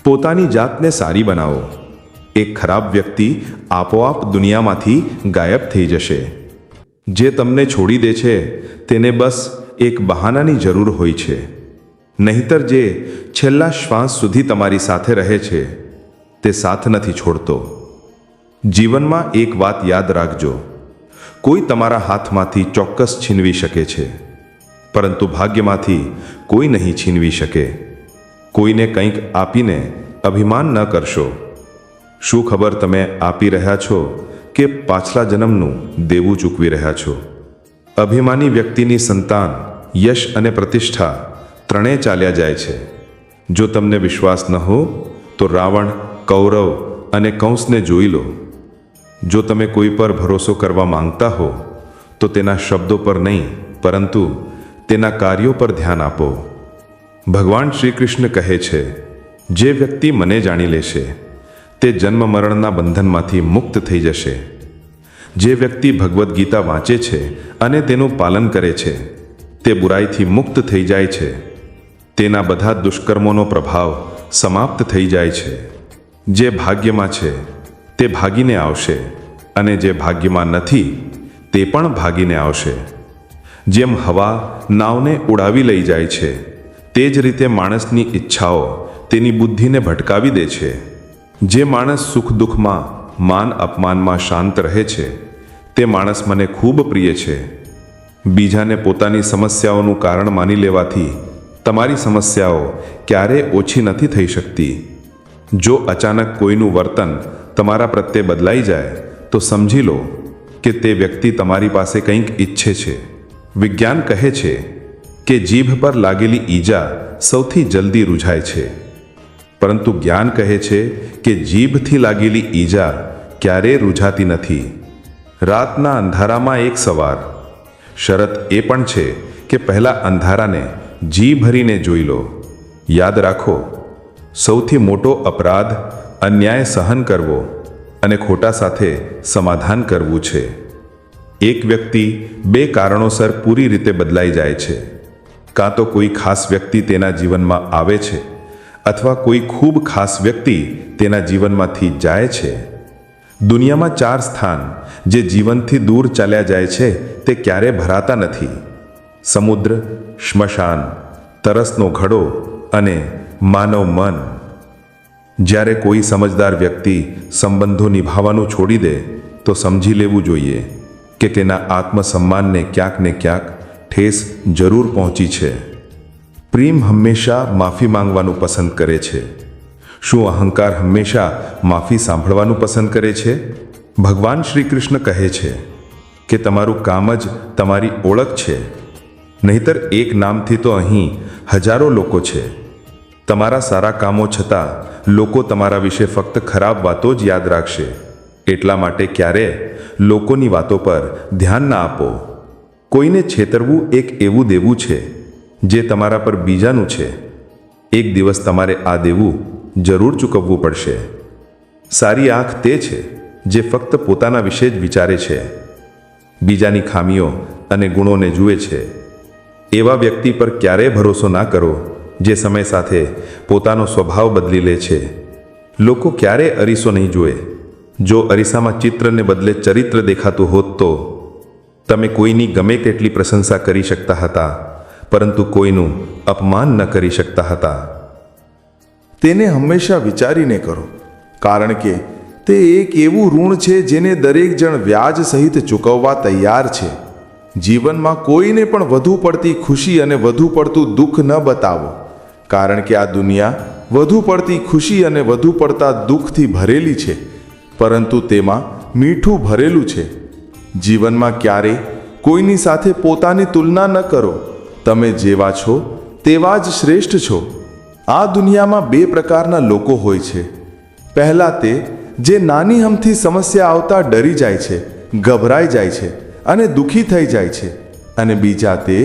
પોતાની જાતને સારી બનાવો. એક ખરાબ વ્યક્તિ આપોઆપ દુનિયામાંથી ગાયબ થઈ જશે. જે તમને છોડી દે છે તેને બસ એક બહાનાની જરૂર હોય છે. નહીંતર જે છેલ્લા શ્વાસ સુધી તમારી સાથે રહે છે તે સાથ નથી છોડતો. જીવનમાં એક વાત યાદ રાખજો, કોઈ તમારા હાથમાંથી ચોક્કસ છીનવી શકે છે, પરંતુ ભાગ્યમાંથી કોઈ નહીં છીનવી શકે. કોઈને કંઈક આપીને અભિમાન ન કરશો. શું ખબર તમે આપી રહ્યા છો કે પાછલા જન્મનું દેવું ચૂકવી રહ્યા છો. અભિમાની વ્યક્તિની સંતાન, યશ અને પ્રતિષ્ઠા ત્રણેય ચાલ્યા જાય છે. જો તમને વિશ્વાસ ન હો તો રાવણ, કૌરવ અને કંસને જોઈ લો. જો તમે કોઈ પર ભરોસો કરવા માંગતા હો તો તેના શબ્દો પર નહીં પરંતુ તેના કાર્યો પર ધ્યાન આપો. ભગવાન શ્રી કૃષ્ણ કહે છે, જે વ્યક્તિ મને જાણી લેશે તે જન્મ મરણના બંધનમાંથી મુક્ત થઈ જશે. જે વ્યક્તિ ભગવદ્ ગીતા વાંચે છે અને તેનું પાલન કરે છે તે બુરાઈથી મુક્ત થઈ જાય છે. તેના બધા દુષ્કર્મોનો પ્રભાવ સમાપ્ત થઈ જાય છે. જે ભાગ્યમાં છે તે ભાગીને આવશે, અને જે ભાગ્યમાં નથી તે પણ ભાગીને આવશે. જેમ હવા નાવને ઉડાવી લઈ જાય છે તે જ રીતે માણસની ઈચ્છાઓ તેની બુદ્ધિને ભટકાવી દે છે. જે માણસ સુખ દુઃખમાં, માન અપમાનમાં શાંત રહે છે તે માણસ મને ખૂબ પ્રિય છે. બીજાને પોતાની સમસ્યાઓનું કારણ માની લેવાથી તમારી સમસ્યાઓ ક્યારેય ઓછી નથી થઈ શકતી. જો અચાનક કોઈનું વર્તન તમારા પ્રત્યે બદલાઈ જાય તો સમજી લો કે તે વ્યક્તિ તમારી પાસે કંઈક ઈચ્છે છે. વિજ્ઞાન કહે છે કે જીભ પર લાગેલી ઈજા સૌથી જલ્દી રૂઝાય છે, પરંતુ જ્ઞાન કહે છે કે જીભથી લાગેલી ઈજા ક્યારેય રૂઝાતી નથી. રાતના અંધારામાં એક સવાર. શરત એ પણ છે કે પહેલા અંધારાને જી ભરીને જોઈ લો. યાદ રાખો, સૌથી મોટો અપરાધ અન્યાય સહન કરવો અને ખોટા સાથે સમાધાન કરવું છે. એક વ્યક્તિ બે કારણોસર પૂરી રીતે બદલાઈ જાય છે. કાં તો કોઈ ખાસ વ્યક્તિ તેના જીવનમાં આવે છે, અથવા કોઈ ખૂબ ખાસ વ્યક્તિ તેના જીવનમાંથી જાય છે. દુનિયામાં 4 સ્થાન જે જીવનથી દૂર ચાલ્યા જાય છે તે ક્યારે ભરાતા નથી: સમુદ્ર, શ્મશાન, તરસનો ઘડો અને માનવ મન. જ્યારે કોઈ સમજદાર વ્યક્તિ સંબંધો નિભાવવાનું છોડી દે તો સમજી લેવું જોઈએ કે તેના આત્મસન્માનને ક્યાંક ને ક્યાંક ઠેસ જરૂર પહોંચી છે. પ્રેમ હંમેશા માફી માંગવાનું પસંદ કરે છે. શું અહંકાર હંમેશા માફી સાંભળવાનું પસંદ કરે છે? ભગવાન શ્રી કૃષ્ણ કહે છે કે તમારું કામ જ તમારી ઓળખ છે. નહીતર એક નામથી તો અહીં હજારો લોકો છે. તમારા સારા કામો છતાં લોકો તમારા વિશે ફક્ત ખરાબ વાતો જ યાદ રાખશે. એટલા માટે ક્યારે લોકોની વાતો પર ધ્યાન ના આપો. કોઈને છેતરવું એક એવું દેવું છે જે તમારા પર બીજાનું છે. એક દિવસ તમારે આ દેવું જરૂર ચૂકવવું પડશે. સારી આંખ તે છે જે ફક્ત પોતાના વિશે જ વિચારે છે, બીજાની ખામીઓ અને ગુણોને જુએ છે. એવા વ્યક્તિ પર ક્યારેય ભરોસો ના કરો જે સમય સાથે પોતાનો સ્વભાવ બદલી લે છે. લોકો ક્યારેય અરીસો નહીં જુએ. જો અરીસામાં ચિત્રને બદલે ચરિત્ર દેખાતું હોત તો તમે કોઈની ગમે તેટલી પ્રશંસા કરી શકતા હતા, પરંતુ કોઈનું અપમાન ન કરી શકતા હતા. તેને હંમેશા વિચારીને કરો, કારણ કે તે એક એવું ઋણ છે જેને દરેક જણ વ્યાજ સહિત ચૂકવવા તૈયાર છે. જીવનમાં કોઈને પણ વધુ પડતી ખુશી અને વધુ પડતું દુઃખ ન બતાવો, કારણ કે આ દુનિયા વધુ પડતી ખુશી અને વધુ પડતા દુઃખથી ભરેલી છે, પરંતુ તેમાં મીઠું ભરેલું છે. જીવનમાં ક્યારેય કોઈની સાથે પોતાની તુલના ન કરો. તમે જેવા છો તેવા જ શ્રેષ્ઠ છો. આ દુનિયામાં બે પ્રકારના લોકો હોય છે. પહેલા તે જે નાની અમથી સમસ્યા આવતા ડરી જાય છે, ગભરાઈ જાય છે અને દુઃખી થઈ જાય છે. અને બીજા તે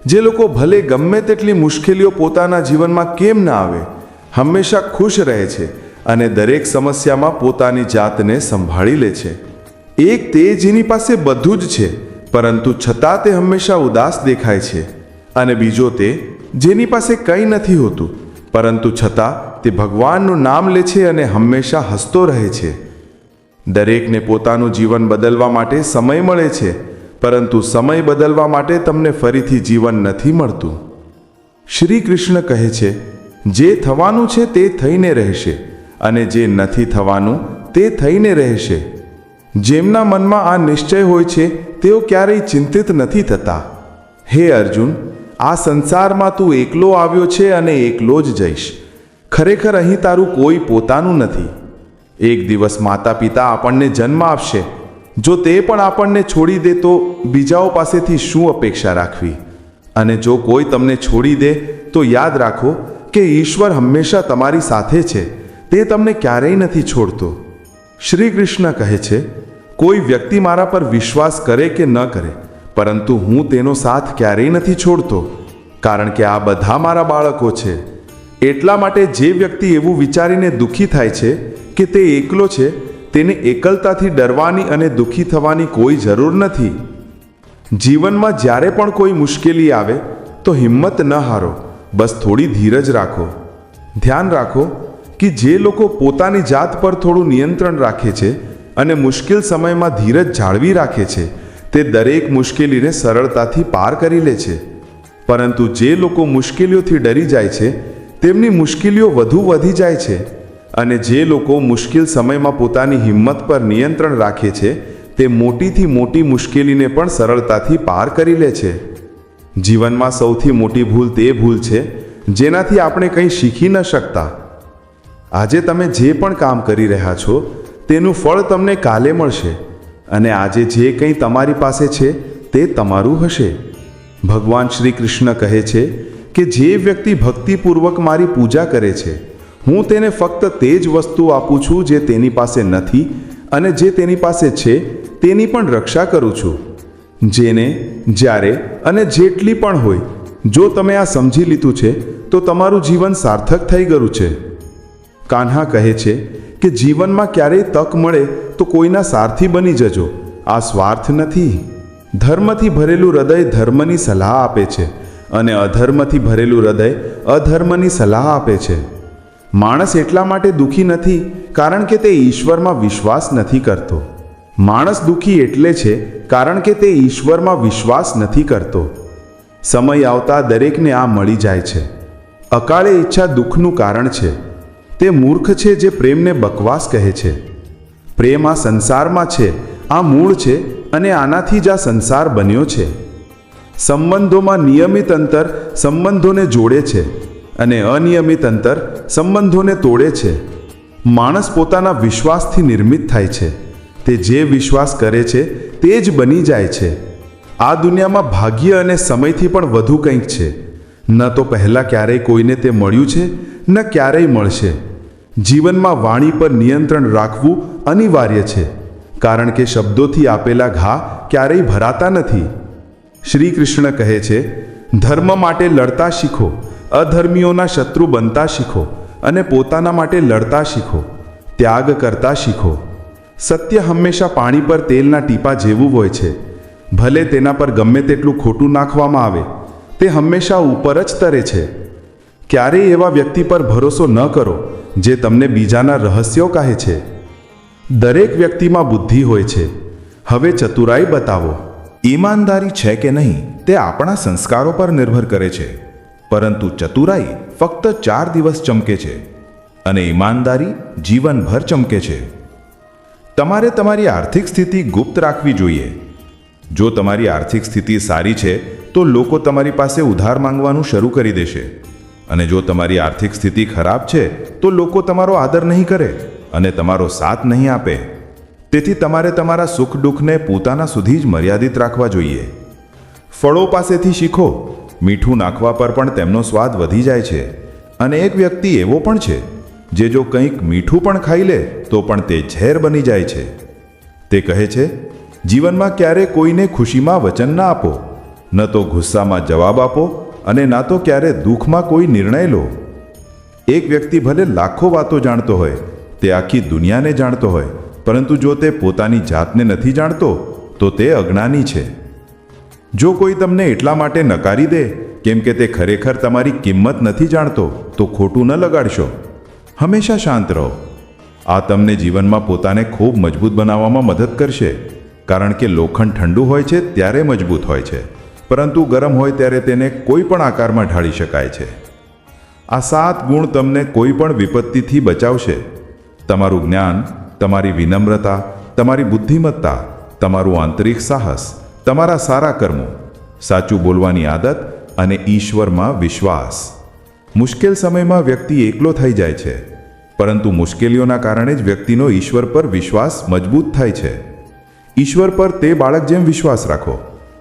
જે લોકો ભલે ગમે તેટલી મુશ્કેલીઓ પોતાના જીવનમાં કેમ ના આવે, હંમેશા ખુશ રહે છે અને દરેક સમસ્યામાં પોતાની જાતને સંભાળી લે છે. એક તે જેની પાસે બધું જ છે પરંતુ છતાં તે હંમેશા ઉદાસ દેખાય છે, અને બીજો તે જેની પાસે કંઈ નથી હોતું પરંતુ છતાં તે ભગવાનનું નામ લે છે અને હંમેશા હસતો રહે છે. દરેકને પોતાનું જીવન બદલવા માટે સમય મળે છે, પરંતુ સમય બદલવા માટે તમને ફરીથી જીવન નથી મળતું. શ્રી કૃષ્ણ કહે છે, જે થવાનું છે તે થઈને રહેશે અને જે નથી થવાનું તે થઈને રહેશે. જેમના મનમાં આ નિશ્ચય હોય છે તેઓ ક્યારેય ચિંતિત નથી થતા. હે અર્જુન, આ સંસારમાં તું એકલો આવ્યો છે અને એકલો જ જઈશ. ખરેખર અહીં તારું કોઈ પોતાનું નથી. એક દિવસ માતા પિતા આપણને જન્મ આપશે. જો તે પણ આપણને છોડી દે તો બીજાઓ પાસેથી શું અપેક્ષા રાખવી? અને જો કોઈ તમને છોડી દે તો યાદ રાખો કે ઈશ્વર હંમેશા તમારી સાથે છે. તે તમને ક્યારેય નથી છોડતો. શ્રી કૃષ્ણ કહે છે, કોઈ વ્યક્તિ મારા પર વિશ્વાસ કરે કે ન કરે, પરંતુ હું તેનો સાથ ક્યારેય નથી છોડતો, કારણ કે આ બધા મારા બાળકો છે. એટલા માટે જે વ્યક્તિ એવું વિચારીને દુઃખી થાય છે કે તે એકલો છે, તેને એકલતાથી ડરવાની અને દુઃખી થવાની કોઈ જરૂર નથી. જીવનમાં જ્યારે પણ કોઈ મુશ્કેલી આવે તો હિંમત ન હારો, બસ થોડી ધીરજ રાખો. ધ્યાન રાખો કે જે લોકો પોતાની જાત પર થોડું નિયંત્રણ રાખે છે અને મુશ્કેલ સમયમાં ધીરજ જાળવી રાખે છે, તે દરેક મુશ્કેલીને સરળતાથી પાર કરી લે છે. પરંતુ જે લોકો મુશ્કેલીઓથી ડરી જાય છે તેમની મુશ્કેલીઓ વધુ વધી જાય છે, અને જે લોકો મુશ્કેલ સમયમાં પોતાની હિંમત પર નિયંત્રણ રાખે છે તે મોટીથી મોટી મુશ્કેલીને પણ સરળતાથી પાર કરી લે છે. જીવનમાં સૌથી મોટી ભૂલ તે ભૂલ છે જેનાથી આપણે કંઈ શીખી ન શકતા. આજે તમે જે પણ કામ કરી રહ્યા છો તેનું ફળ તમને કાલે મળશે, અને આજે જે કંઈ તમારી પાસે છે તે તમારું હશે. ભગવાન શ્રી કૃષ્ણ કહે છે કે જે વ્યક્તિ ભક્તિપૂર્વક મારી પૂજા કરે છે, હું તેને ફક્ત તે જ વસ્તુ આપું છું જે તેની પાસે નથી, અને જે તેની પાસે છે તેની પણ રક્ષા કરું છું. જેને જ્યારે અને જેટલી પણ હોય, જો તમે આ સમજી લીધું છે તો તમારું જીવન સાર્થક થઈ ગયું છે. કાન્હા કહે છે કે જીવનમાં ક્યારેય તક મળે તો કોઈના સારથી બની જજો. આ સ્વાર્થ નથી. ધર્મથી ભરેલું હૃદય ધર્મની સલાહ આપે છે, અને અધર્મથી ભરેલું હૃદય અધર્મની સલાહ આપે છે. માણસ એટલા માટે દુઃખી નથી કારણ કે તે ઈશ્વરમાં વિશ્વાસ નથી કરતો. માણસ દુઃખી એટલે છે કારણ કે તે ઈશ્વરમાં વિશ્વાસ નથી કરતો. સમય આવતા દરેકને આ મળી જાય છે. અકાળે ઈચ્છા દુઃખનું કારણ છે. તે મૂર્ખ છે જે પ્રેમને બકવાસ કહે છે. પ્રેમ આ સંસારમાં છે, આ મૂળ છે અને આનાથી જ આ સંસાર બન્યો છે. સંબંધોમાં નિયમિત અંતર સંબંધોને જોડે છે અને અનિયમિત અંતર સંબંધોને તોડે છે. માણસ પોતાના વિશ્વાસથી નિર્મિત થાય છે. તે જે વિશ્વાસ કરે છે તે જ બની જાય છે. આ દુનિયામાં ભાગ્ય અને સમયથી પણ વધુ કંઈક છે. ન તો પહેલાં ક્યારેય કોઈને તે મળ્યું છે, ન ક્યારેય મળશે. જીવનમાં વાણી પર નિયંત્રણ રાખવું અનિવાર્ય છે, કારણ કે શબ્દોથી આપેલા ઘા ક્યારેય ભરાતા નથી. શ્રી કૃષ્ણ કહે છે, ધર્મ માટે લડતા શીખો, અધર્મીઓના શત્રુ બનતા શીખો અને પોતાના માટે લડતા શીખો, ત્યાગ કરતા શીખો. સત્ય હંમેશા પાણી પર તેલના ટીપા જેવું હોય છે. ભલે તેના પર ગમે તેટલું ખોટું નાખવામાં આવે, તે હંમેશા ઉપર જ તરે છે. ક્યારેય એવા વ્યક્તિ પર ભરોસો ન કરો જે તમને બીજાના રહસ્યો કહે છે. દરેક વ્યક્તિમાં બુદ્ધિ હોય છે. હવે ચતુરાઈ બતાવો. ઈમાનદારી છે કે નહીં તે આપણા સંસ્કારો પર નિર્ભર કરે છે, પરંતુ ચતુરાઈ ફક્ત 4 દિવસ ચમકે છે અને ઈમાનદારી જીવનભર ચમકે છે. તમારે તમારી આર્થિક સ્થિતિ ગુપ્ત રાખવી જોઈએ. જો તમારી આર્થિક સ્થિતિ સારી છે તો લોકો તમારી પાસે ઉધાર માંગવાનું શરૂ કરી દેશે, અને જો તમારી આર્થિક સ્થિતિ ખરાબ છે તો લોકો તમારો આદર નહીં કરે અને તમારો સાથ નહીં આપે. તેથી તમારે તમારા સુખ દુઃખને પોતાના સુધી જ મર્યાદિત રાખવા જોઈએ. ફળો પાસેથી શીખો. મીઠું નાખવા પર પણ તેમનો સ્વાદ વધી જાય છે. અને એક વ્યક્તિ એવો પણ છે જે જો કંઈક મીઠું પણ ખાઈ લે તો પણ તે ઝેર બની જાય છે. તે કહે છે, જીવનમાં ક્યારે કોઈને ખુશીમાં વચન ના આપો, ન તો ગુસ્સામાં જવાબ આપો અને ના તો ક્યારે દુઃખમાં કોઈ નિર્ણય લો. એક વ્યક્તિ ભલે લાખો વાતો જાણતો હોય, તે આખી દુનિયાને જાણતો હોય, પરંતુ જો તે પોતાની જાતને નથી જાણતો તો તે અજ્ઞાની છે. જો કોઈ તમને એટલા માટે નકારી દે કેમ કે તે ખરેખર તમારી કિંમત નથી જાણતો તો ખોટું ન લગાડશો. હંમેશા શાંત રહો. આ તમને જીવનમાં પોતાને ખૂબ મજબૂત બનાવવામાં મદદ કરશે, કારણ કે લોખંડ ઠંડુ હોય છે ત્યારે મજબૂત હોય છે, પરંતુ ગરમ હોય ત્યારે તેને કોઈ પણ આકારમાં ઢાળી શકાય છે. આ 7 ગુણ તમને કોઈ પણ વિપત્તિથી બચાવશે. તમારું જ્ઞાન, તમારી વિનમ્રતા, તમારી બુદ્ધિમત્તા, તમારું આંતરિક સાહસ, તમારા સારા કર્મો, સાચું બોલવાની આદત અને ઈશ્વરમાં વિશ્વાસ. મુશ્કેલ સમયમાં વ્યક્તિ એકલો થઈ જાય છે, પરંતુ મુશ્કેલીઓના કારણે જ વ્યક્તિનો ઈશ્વર પર વિશ્વાસ મજબૂત થાય છે. ઈશ્વર પર તે બાળક જેમ વિશ્વાસ રાખો,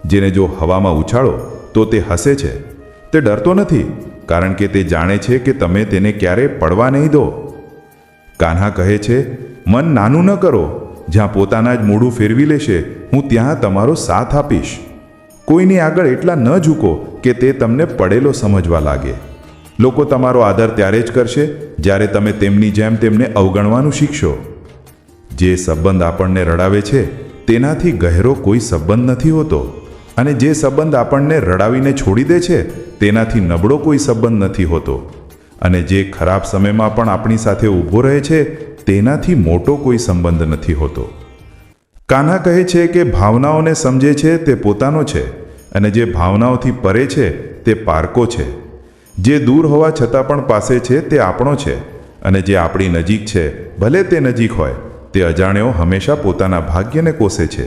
જેને જો હવામાં ઉછાળો તો તે હસે છે. તે ડરતો નથી, કારણ કે તે જાણે છે કે તમે તેને ક્યારે પડવા નહીં દો. કાન્હા કહે છે, મન નાનું ન કરો. જ્યાં પોતાના જ મોઢું ફેરવી લેશે, હું ત્યાં તમારો સાથ આપીશ. કોઈની આગળ એટલા ન ઝૂકો કે તે તમને પડેલો સમજવા લાગે. લોકો તમારો આદર ત્યારે જ કરશે જ્યારે તમે તેમની જેમ તેમને અવગણવાનું શીખશો. જે સંબંધ આપણને રડાવે છે તેનાથી ગહેરો કોઈ સંબંધ નથી હોતો, અને જે સંબંધ આપણને રડાવીને છોડી દે છે તેનાથી નબળો કોઈ સંબંધ નથી હોતો, અને જે ખરાબ સમયમાં પણ આપણી સાથે ઊભો રહે છે તેનાથી મોટો કોઈ સંબંધ નથી હોતો. કાન્હા કહે છે કે ભાવનાઓને સમજે છે તે પોતાનો છે, અને જે ભાવનાઓથી પરે છે તે પારકો છે. જે દૂર હોવા છતાં પણ પાસે છે તે આપણો છે, અને જે આપણી નજીક છે ભલે તે નજીક હોય, તે અજાણ્યો હંમેશા પોતાના ભાગ્યને કોસે છે,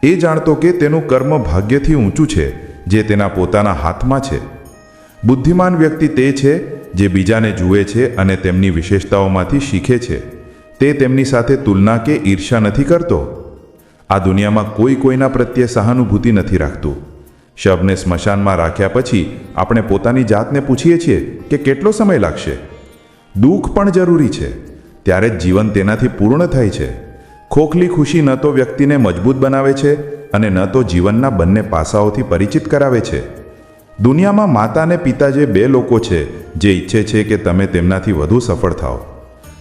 એ જાણતો કે તેનું કર્મ ભાગ્યથી ઊંચું છે જે તેના પોતાના હાથમાં છે. બુદ્ધિમાન વ્યક્તિ તે છે જે બીજાને જુએ છે અને તેમની વિશેષતાઓમાંથી શીખે છે. તે તેમની સાથે તુલના કે ઈર્ષ્યા નથી કરતો. આ દુનિયામાં કોઈ કોઈના પ્રત્યે સહાનુભૂતિ નથી રાખતું. શબને સ્મશાનમાં રાખ્યા પછી આપણે પોતાની જાતને પૂછીએ છીએ કે કેટલો સમય લાગશે. દુઃખ પણ જરૂરી છે, ત્યારે જ જીવન તેનાથી પૂર્ણ થાય છે. ખોખલી ખુશી ન તો વ્યક્તિને મજબૂત બનાવે છે અને ન તો જીવનના બંને પાસાઓથી પરિચિત કરાવે છે. દુનિયામાં માતા અને પિતા જે 2 લોકો છે જે ઈચ્છે છે કે તમે તેમનાથી વધુ સફળ થાઓ.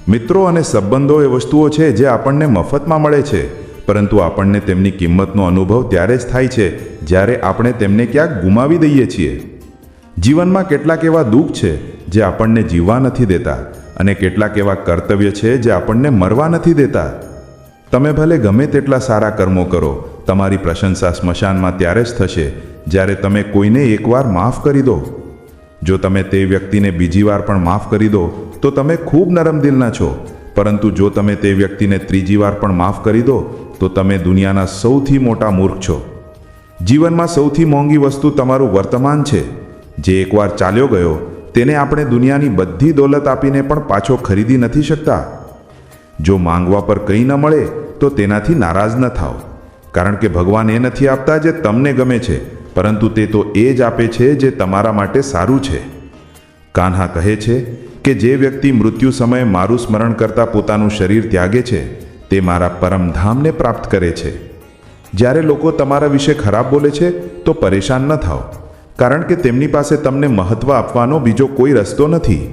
મિત્રો અને સંબંધો એ વસ્તુઓ છે જે આપણને મફતમાં મળે છે, પરંતુ આપણને તેમની કિંમતનો અનુભવ ત્યારે જ થાય છે જ્યારે આપણે તેમને ક્યાંક ગુમાવી દઈએ છીએ. જીવનમાં કેટલાક એવા દુઃખ છે જે આપણને જીવવા નથી દેતા, અને કેટલાક એવા કર્તવ્ય છે જે આપણને મરવા નથી દેતા. તમે ભલે ગમે તેટલા સારા કર્મો કરો, તમારી પ્રશંસા સ્મશાનમાં ત્યારે જ થશે જ્યારે તમે કોઈને એકવાર માફ કરી દો. જો તમે તે વ્યક્તિને બીજી વાર પણ માફ કરી દો તો તમે ખૂબ નરમ દિલના છો, પરંતુ જો તમે તે વ્યક્તિને ત્રીજી વાર પણ માફ કરી દો તો તમે દુનિયાના સૌથી મોટા મૂર્ખ છો. જીવનમાં સૌથી મોંઘી વસ્તુ તમારું વર્તમાન છે. જે એકવાર ચાલ્યો ગયો તેને આપણે દુનિયાની બધી દોલત આપીને પણ પાછો ખરીદી નથી શકતા. જો માંગવા પર કંઈ ન મળે તો તેનાથી નારાજ ન થાઓ, કારણ કે ભગવાન એ નથી આપતા જે તમને ગમે છે, પરંતુ તે તો એ જ આપે છે જે તમારા માટે સારું છે. કાન્હા કહે છે કે જે વ્યક્તિ મૃત્યુ સમયે મારું સ્મરણ કરતા પોતાનું શરીર ત્યાગે છે તે મારા પરમધામને પ્રાપ્ત કરે છે. જ્યારે લોકો તમારા વિશે ખરાબ બોલે છે તો પરેશાન ન થાઓ, કારણ કે તેમની પાસે તમને મહત્વ આપવાનો બીજો કોઈ રસ્તો નથી.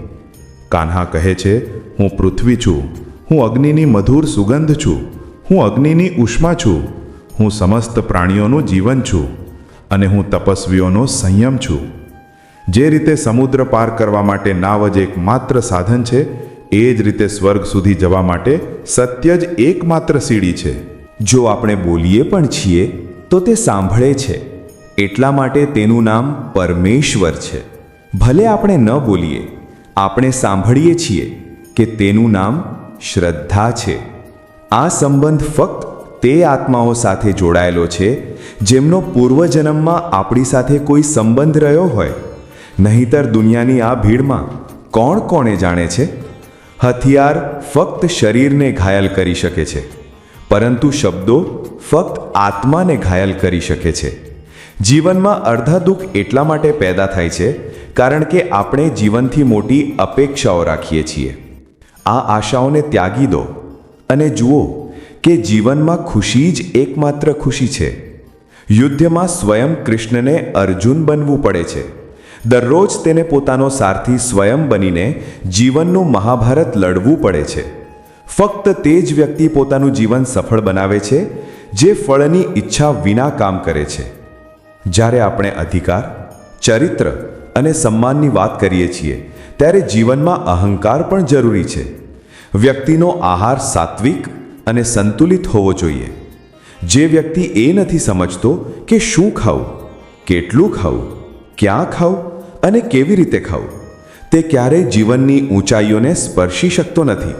કાન્હા કહે છે, હું પૃથ્વી છું, હું અગ્નિની મધુર સુગંધ છું, હું અગ્નિની ઉષ્મા છું, હું સમસ્ત પ્રાણીઓનું જીવન છું અને હું તપસ્વીઓનો સંયમ છું. જે રીતે સમુદ્ર પાર કરવા માટે નાવ જ એકમાત્ર સાધન છે, એ જ રીતે સ્વર્ગ સુધી જવા માટે સત્ય જ એકમાત્ર સીડી છે. જો આપણે બોલીએ પણ છીએ તો તે સાંભળે છે, એટલા માટે તેનું નામ પરમેશ્વર છે. ભલે આપણે ન બોલીએ, આપણે સાંભળીએ છીએ કે તેનું નામ શ્રદ્ધા છે. આ સંબંધ ફક્ત તે આત્માઓ સાથે જોડાયેલો છે જેમનો પૂર્વજન્મમાં આપણી સાથે કોઈ સંબંધ રહ્યો હોય. નહીંતર દુનિયાની આ ભીડમાં કોણ કોને જાણે છે? હથિયાર ફક્ત શરીરને ઘાયલ કરી શકે છે, પરંતુ શબ્દો ફક્ત આત્માને ઘાયલ કરી શકે છે. જીવનમાં અડધા દુઃખ એટલા માટે પેદા થાય છે કારણ કે આપણે જીવનથી મોટી અપેક્ષાઓ રાખીએ છીએ. આ આશાઓને ત્યાગી દો અને જુઓ કે જીવનમાં ખુશી જ એકમાત્ર ખુશી છે. યુદ્ધમાં સ્વયં કૃષ્ણને અર્જુન બનવું પડે છે. દરરોજ તેને પોતાનો સારથી સ્વયં બનીને જીવનનું મહાભારત લડવું પડે છે. ફક્ત તે જ વ્યક્તિ પોતાનું જીવન સફળ બનાવે છે જે ફળની ઈચ્છા વિના કામ કરે છે. જ્યારે આપણે અધિકાર, ચરિત્ર અને સન્માનની વાત કરીએ છીએ ત્યારે જીવનમાં અહંકાર પણ જરૂરી છે. વ્યક્તિનો આહાર સાત્વિક અને સંતુલિત હોવો જોઈએ. જે વ્યક્તિ એ નથી સમજતો કે શું ખાવું, કેટલું ખાવું, ક્યાં ખાવું અને કેવી રીતે ખાવું, તે ક્યારેય જીવનની ઊંચાઈઓને સ્પર્શી શકતો નથી.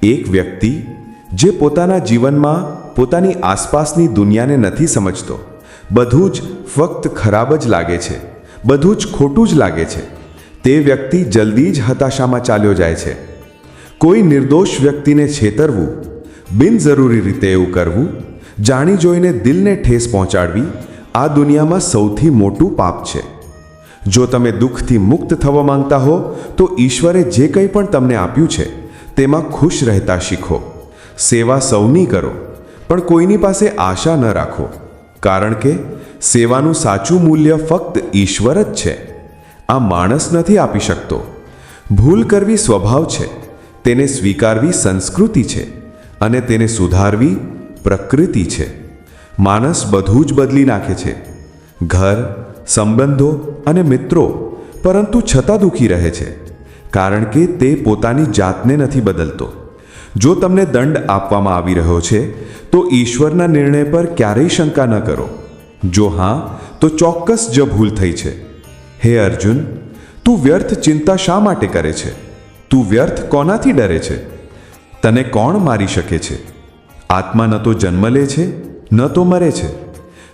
એક વ્યક્તિ જે પોતાના જીવનમાં પોતાની આસપાસની દુનિયાને નથી સમજતો, બધું જ ફક્ત ખરાબ જ લાગે છે, બધું જ ખોટું જ લાગે છે, તે વ્યક્તિ જલ્દી જ હતાશામાં ચાલ્યો જાય છે. કોઈ નિર્દોષ વ્યક્તિને છેતરવું, બિનજરૂરી રીતે એવું કરવું, જાણી જોઈને દિલને ઠેસ પહોંચાડવી, આ દુનિયામાં સૌથી મોટું પાપ છે. જો તમે દુઃખથી મુક્ત થવા માંગતા હો તો ઈશ્વરે જે કંઈ પણ તમને આપ્યું છે તેમાં ખુશ રહેતા શીખો. સેવા સૌની કરો, પણ કોઈની પાસે આશા ન રાખો, કારણ કે સેવાનું સાચું મૂલ્ય ફક્ત ઈશ્વર જ છે. આ માણસ નથી આપી શકતો. ભૂલ કરવી સ્વભાવ છે, તેને સ્વીકારવી સંસ્કૃતિ છે અને તેને સુધારવી પ્રકૃતિ છે. માણસ બધું જ બદલી નાખે છે, ઘર, સંબંધો અને મિત્રો, પરંતુ છતાં દુઃખી રહે છે કારણ કે તે પોતાની જાતને નથી બદલતો. જો તમને દંડ આપવામાં આવી રહ્યો છે તો ઈશ્વરના નિર્ણય પર ક્યારેય શંકા ન કરો. જો હા, તો ચોક્કસ જ ભૂલ થઈ છે. હે અર્જુન, તું વ્યર્થ ચિંતા શા માટે કરે છે? તું વ્યર્થ કોનાથી ડરે છે? તને કોણ મારી શકે છે? આત્મા ન તો જન્મ લે છે, ન તો મરે છે,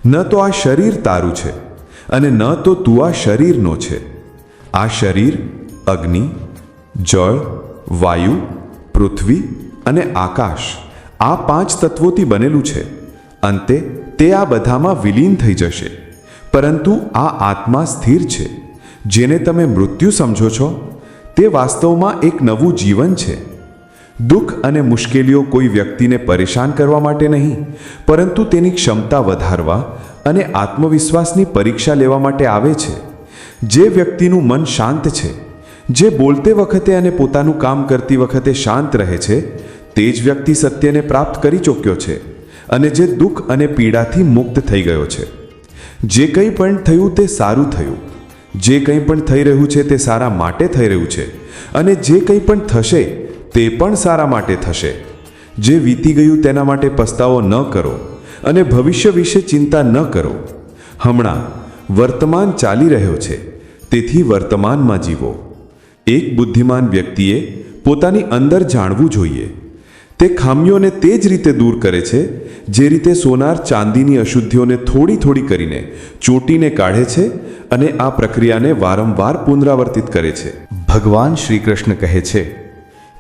ન તો આ શરીર તારું છે અને ન તો તું આ શરીરનો છે. આ શરીર અગ્નિ, જળ, વાયુ, પૃથ્વી અને આકાશ, આ 5 તત્વોથી બનેલું છે. અંતે તે આ બધામાં વિલીન થઈ જશે. પરંતુ આ આત્મા સ્થિર છે. જેને તમે મૃત્યુ સમજો છો તે વાસ્તવમાં એક નવું જીવન છે. દુઃખ અને મુશ્કેલીઓ કોઈ વ્યક્તિને પરેશાન કરવા માટે નહીં, પરંતુ તેની ક્ષમતા વધારવા અને આત્મવિશ્વાસની પરીક્ષા લેવા માટે આવે છે. જે વ્યક્તિનું મન શાંત છે, જે બોલતે વખતે અને પોતાનું કામ કરતી વખતે શાંત રહે છે, તે જ વ્યક્તિ સત્યને પ્રાપ્ત કરી ચૂક્યો છે અને જે દુઃખ અને પીડાથી મુક્ત થઈ ગયો છે. જે કંઈ પણ થયું તે સારું થયું. જે કંઈ પણ થઈ રહ્યું છે તે સારા માટે થઈ રહ્યું છે અને જે કંઈ પણ થશે તે પણ સારા માટે થશે. જે વીતી ગયું તેના માટે પસ્તાવો ન કરો અને ભવિષ્ય વિશે ચિંતા ન કરો. હમણાં વર્તમાન ચાલી રહ્યો છે, તેથી વર્તમાનમાં જીવો. એક બુદ્ધિમાન વ્યક્તિએ પોતાની અંદર જાણવું જોઈએ. તે ખામીઓને તે જ રીતે દૂર કરે છે જે રીતે સોનાર ચાંદીની અશુદ્ધિઓને થોડી થોડી કરીને ચોંટીને કાઢે છે અને આ પ્રક્રિયાને વારંવાર પુનરાવર્તિત કરે છે. ભગવાન શ્રી કૃષ્ણ કહે છે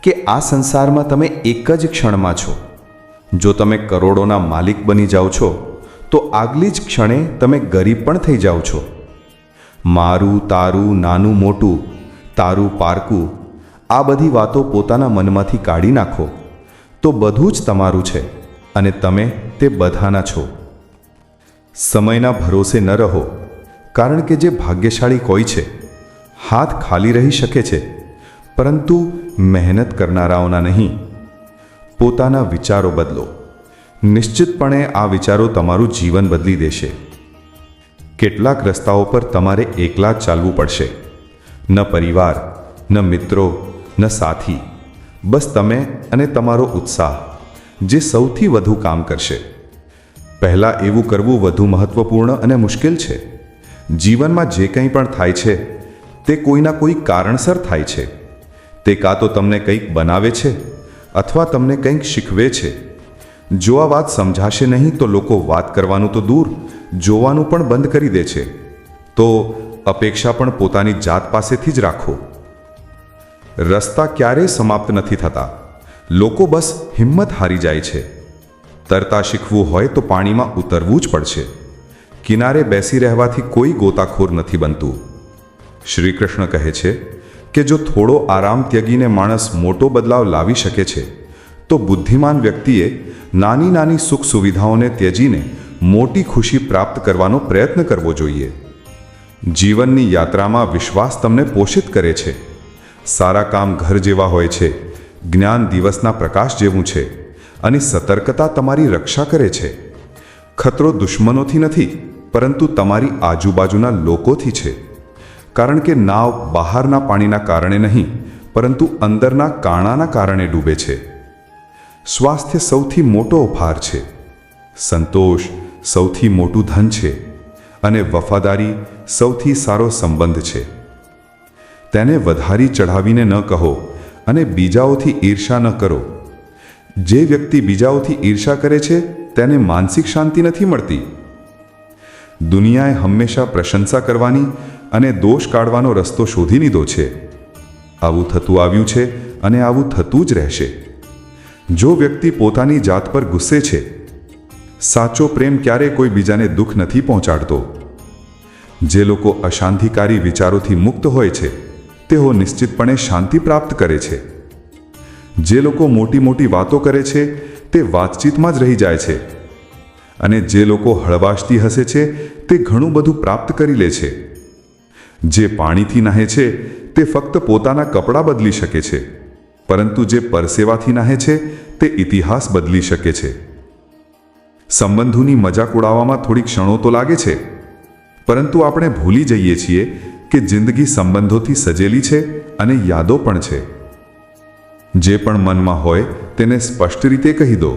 કે આ સંસારમાં તમે એક જ ક્ષણમાં છો. જો તમે કરોડોના માલિક બની જાઓ છો તો આગલી જ ક્ષણે તમે ગરીબ પણ થઈ જાઓ છો. મારું તારું નાનું મોટું, તારું પારકું, આ બધી વાતો પોતાના મનમાંથી કાઢી નાખો તો બધું જ તમારું છે અને તમે તે બધાના છો. સમયના ભરોસે ન રહો, કારણ કે જે ભાગ્યશાળી હોય છે હાથ ખાલી રહી શકે છે, પરંતુ મહેનત કરનારાઓના નહીં. પોતાના વિચારો બદલો. નિશ્ચિતપણે આ વિચારો તમારું જીવન બદલી દેશે. કેટલાક રસ્તાઓ પર તમારે એકલા જ ચાલવું પડશે. ન પરિવાર, ન મિત્રો, ન સાથી, બસ તમે અને તમારો ઉત્સાહ, જે સૌથી વધુ કામ કરશે. પહેલાં એવું કરવું વધુ મહત્વપૂર્ણ અને મુશ્કેલ છે. જીવનમાં જે કંઈ પણ થાય છે તે કોઈના કોઈ કારણસર થાય છે. તે કાં તો તમને કંઈક બનાવે છે અથવા તમને કંઈક શીખવે છે. જો આ વાત સમજાશે નહીં તો લોકો વાત કરવાનું તો દૂર, જોવાનું પણ બંધ કરી દે છે. તો અપેક્ષા પણ પોતાની જાત પાસેથી જ રાખો. રસ્તા ક્યારેય સમાપ્ત નથી થતા. લોકો બસ હિંમત હારી જાય છે. તરતા શીખવું હોય તો પાણીમાં ઉતરવું જ પડશે. કિનારે બેસી રહેવાથી કોઈ ગોતાખોર નથી બનતું. શ્રી કૃષ્ણ કહે છે કે જો થોડો આરામ ત્યગીને માણસ મોટો બદલાવ લાવી શકે છે તો બુદ્ધિમાન વ્યક્તિએ નાની નાની સુખ સુવિધાઓને ત્યજીને મોટી ખુશી પ્રાપ્ત કરવાનો પ્રયત્ન કરવો જોઈએ. જીવનની યાત્રામાં વિશ્વાસ તમને પોષિત કરે છે. સારા કામ ઘર જેવા હોય છે, જ્ઞાન દિવસના પ્રકાશ જેવું છે અને સતર્કતા તમારી રક્ષા કરે છે. ખતરો દુશ્મનોથી નથી, પરંતુ તમારી આજુબાજુના લોકોથી છે. કારણ કે નાવ બહારના પાણીના કારણે નહીં, પરંતુ અંદરના કાણાના કારણે ડૂબે છે. સ્વાસ્થ્ય સૌથી મોટો ઉપહાર છે. સંતોષ સૌથી મોટું ધન છે અને વફાદારી સૌથી સારો સંબંધ છે. તેને વધારી ચઢાવીને ન કહો અને બીજાઓથી ઈર્ષા ન કરો. જે વ્યક્તિ બીજાઓથી ઈર્ષા કરે છે તેને માનસિક શાંતિ નથી મળતી. દુનિયાએ હંમેશા પ્રશંસા કરવાની અને દોષ કાઢવાનો રસ્તો શોધી લીધો છે. આવું થતું આવ્યું છે અને આવું થતું જ રહેશે. જો વ્યક્તિ પોતાની જાત પર ગુસ્સે છે, સાચો પ્રેમ ક્યારેય કોઈ બીજાને દુઃખ નથી પહોંચાડતો. જે લોકો અશાંતિકારી વિચારોથી મુક્ત હોય છે તેઓ નિશ્ચિતપણે શાંતિ પ્રાપ્ત કરે છે. જે લોકો મોટી મોટી વાતો કરે છે તે વાતચીતમાં જ રહી જાય છે અને જે લોકો હળવાશથી હસે છે તે ઘણું બધું પ્રાપ્ત કરી લે છે. જે પાણીથી નહાય છે તે ફક્ત પોતાના કપડાં બદલી શકે છે, પરંતુ જે પરસેવાથી નહાય છે તે ઇતિહાસ બદલી શકે છે. સંબંધોની મજાક ઉડાવવામાં થોડી ક્ષણો તો લાગે છે, પરંતુ આપણે ભૂલી જઈએ છીએ કે જિંદગી સંબંધોથી સજેલી છે અને યાદો પણ છે. જે પણ મનમાં હોય તેને સ્પષ્ટ રીતે કહી દો.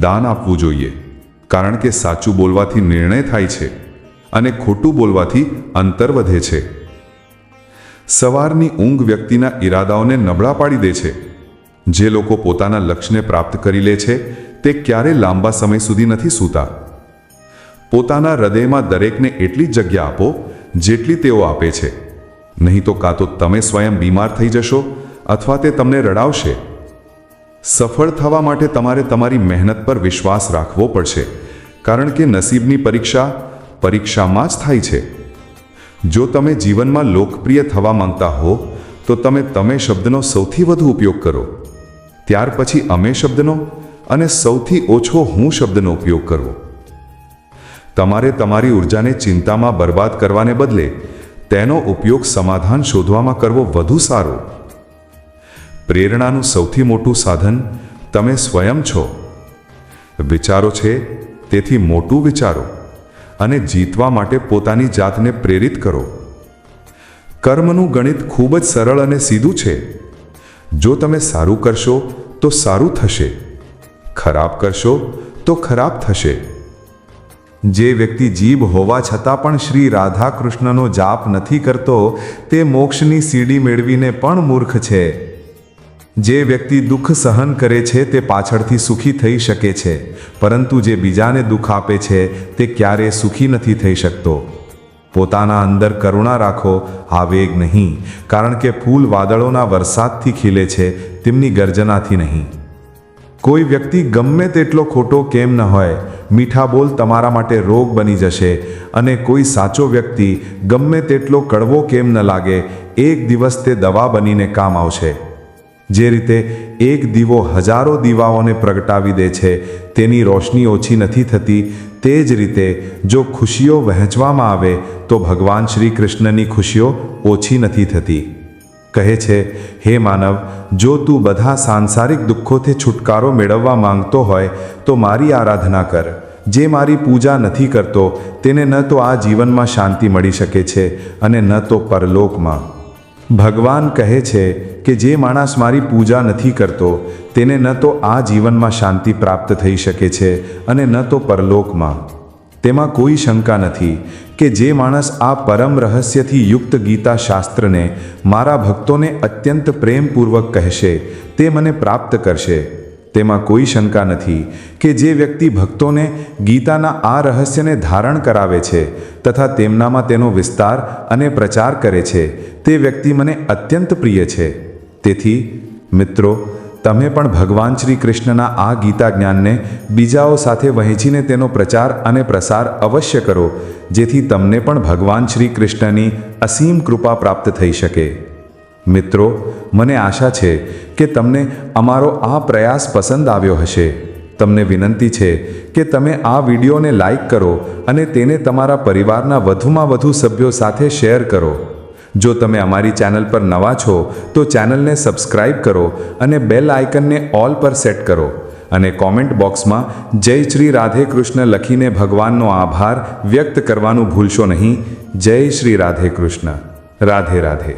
દાન આપવું જોઈએ, કારણ કે સાચું બોલવાથી નિર્ણય થાય છે અને ખોટું બોલવાથી અંતર વધે છે. સવારની ઊંઘ વ્યક્તિના ઈરાદાઓને નબળા પાડી દે છે. જે લોકો પોતાના લક્ષ્યને પ્રાપ્ત કરી લે છે તે ક્યારે લાંબા સમય સુધી નથી સૂતા. પોતાના હૃદયમાં દરેકને એટલી જ જગ્યા આપો જેટલી તેઓ આપે છે. નહીં તો કાં તો તમે સ્વયં બીમાર થઈ જશો અથવા તે તમને રડાવશે. સફળ થવા માટે તમારે તમારી મહેનત પર વિશ્વાસ રાખવો પડશે, કારણ કે નસીબની પરીક્ષા પરીક્ષામાં જ થાય છે. જો તમે જીવનમાં લોકપ્રિય થવા માંગતા હો તો તમે શબ્દનો સૌથી વધુ ઉપયોગ કરો. ત્યાર પછી અમે શબ્દનો અને સૌથી ઓછો હું શબ્દનો ઉપયોગ કરવો. તમારે તમારી ઉર્જાને ચિંતામાં બરબાદ કરવાને બદલે તેનો ઉપયોગ સમાધાન શોધવામાં કરવો વધુ સારો. પ્રેરણાનું સૌથી મોટું સાધન તમે સ્વયં છો. વિચારો છે તેથી મોટું વિચારો અને જીતવા માટે પોતાની જાતને પ્રેરિત કરો. કર્મનું ગણિત ખૂબ જ સરળ અને સીધું છે. જો તમે સારું કરશો તો સારું થશે, ખરાબ કરશો તો ખરાબ થશે. જે વ્યક્તિ જીભ હોવા છતાં પણ શ્રી રાધા કૃષ્ણનો જાપ નથી કરતો તે મોક્ષની સીડી મેળવીને પણ મૂર્ખ છે. જે વ્યક્તિ દુઃખ સહન કરે છે તે પાછળથી સુખી થઈ શકે છે, પરંતુ જે બીજાને દુઃખ આપે છે તે ક્યારેય સુખી નથી થઈ શકતો. પોતાના અંદર કરુણા રાખો, આવેગ નહીં, કારણ કે ફૂલ વાદળોના વરસાદથી ખીલે છે, તેમની ગર્જનાથી નહીં. કોઈ વ્યક્તિ ગમે તેટલો ખોટો કેમ ન હોય, મીઠા બોલ તમારા માટે રોગ બની જશે, અને કોઈ સાચો વ્યક્તિ ગમે તેટલો કડવો કેમ ન લાગે, એક દિવસ તે દવા બનીને કામ આવશે. જે રીતે એક દીવો હજારો દીવાઓને પ્રગટાવી દે છે, તેની રોશની ઓછી નથી થતી, તે જ રીતે જો ખુશીઓ વહેંચવામાં આવે તો ભગવાન શ્રી કૃષ્ણની ખુશીઓ ઓછી નથી થતી. કહે છે, હે માનવ, જો તું બધા સાંસારિક દુઃખોથી છુટકારો મેળવવા માંગતો હોય તો મારી આરાધના કર. જે મારી પૂજા નથી કરતો તેને ન તો આ જીવનમાં શાંતિ મળી શકે છે અને ન તો પરલોકમાં. ભગવાન કહે છે કે જે માણસ મારી પૂજા નથી કરતો તેને ન તો આ જીવનમાં શાંતિ પ્રાપ્ત થઈ શકે છે અને ન તો પરલોકમાં. તેમાં કોઈ શંકા નથી કે જે માણસ આ પરમ રહસ્યથી યુક્ત ગીતા શાસ્ત્રને મારા ભક્તોને અત્યંત પ્રેમપૂર્વક કહેશે તે મને પ્રાપ્ત કરશે. તેમાં કોઈ શંકા નથી કે જે વ્યક્તિ ભક્તોને ગીતાના આ રહસ્યને ધારણ કરાવે છે તથા તેમનામાં તેનો વિસ્તાર અને પ્રચાર કરે છે તે વ્યક્તિ મને અત્યંત પ્રિય છે. તેથી મિત્રો, તમે પણ ભગવાન શ્રી કૃષ્ણના આ ગીતા જ્ઞાનને બીજાઓ સાથે વહેંચીને તેનો પ્રચાર અને પ્રસાર અવશ્ય કરો, જેથી તમને પણ ભગવાન શ્રી કૃષ્ણની અસીમ કૃપા પ્રાપ્ત થઈ શકે. મિત્રો, મને આશા છે કે તમને અમારો આ પ્રયાસ પસંદ આવ્યો હશે. તમને વિનંતી છે કે તમે આ વિડીયોને લાઈક કરો અને તેને તમારા પરિવારના વધુમાં વધુ સભ્યો સાથે શેર કરો. જો તમે અમારી ચેનલ પર નવા છો તો ચેનલને સબસ્ક્રાઇબ કરો અને બેલ આઇકનને ઓલ પર સેટ કરો અને કોમેન્ટ બોક્સમાં જય શ્રી રાધે કૃષ્ણ લખીને ભગવાનનો આભાર વ્યક્ત કરવાનું ભૂલશો નહીં. જય શ્રી રાધે કૃષ્ણ. રાધે રાધે.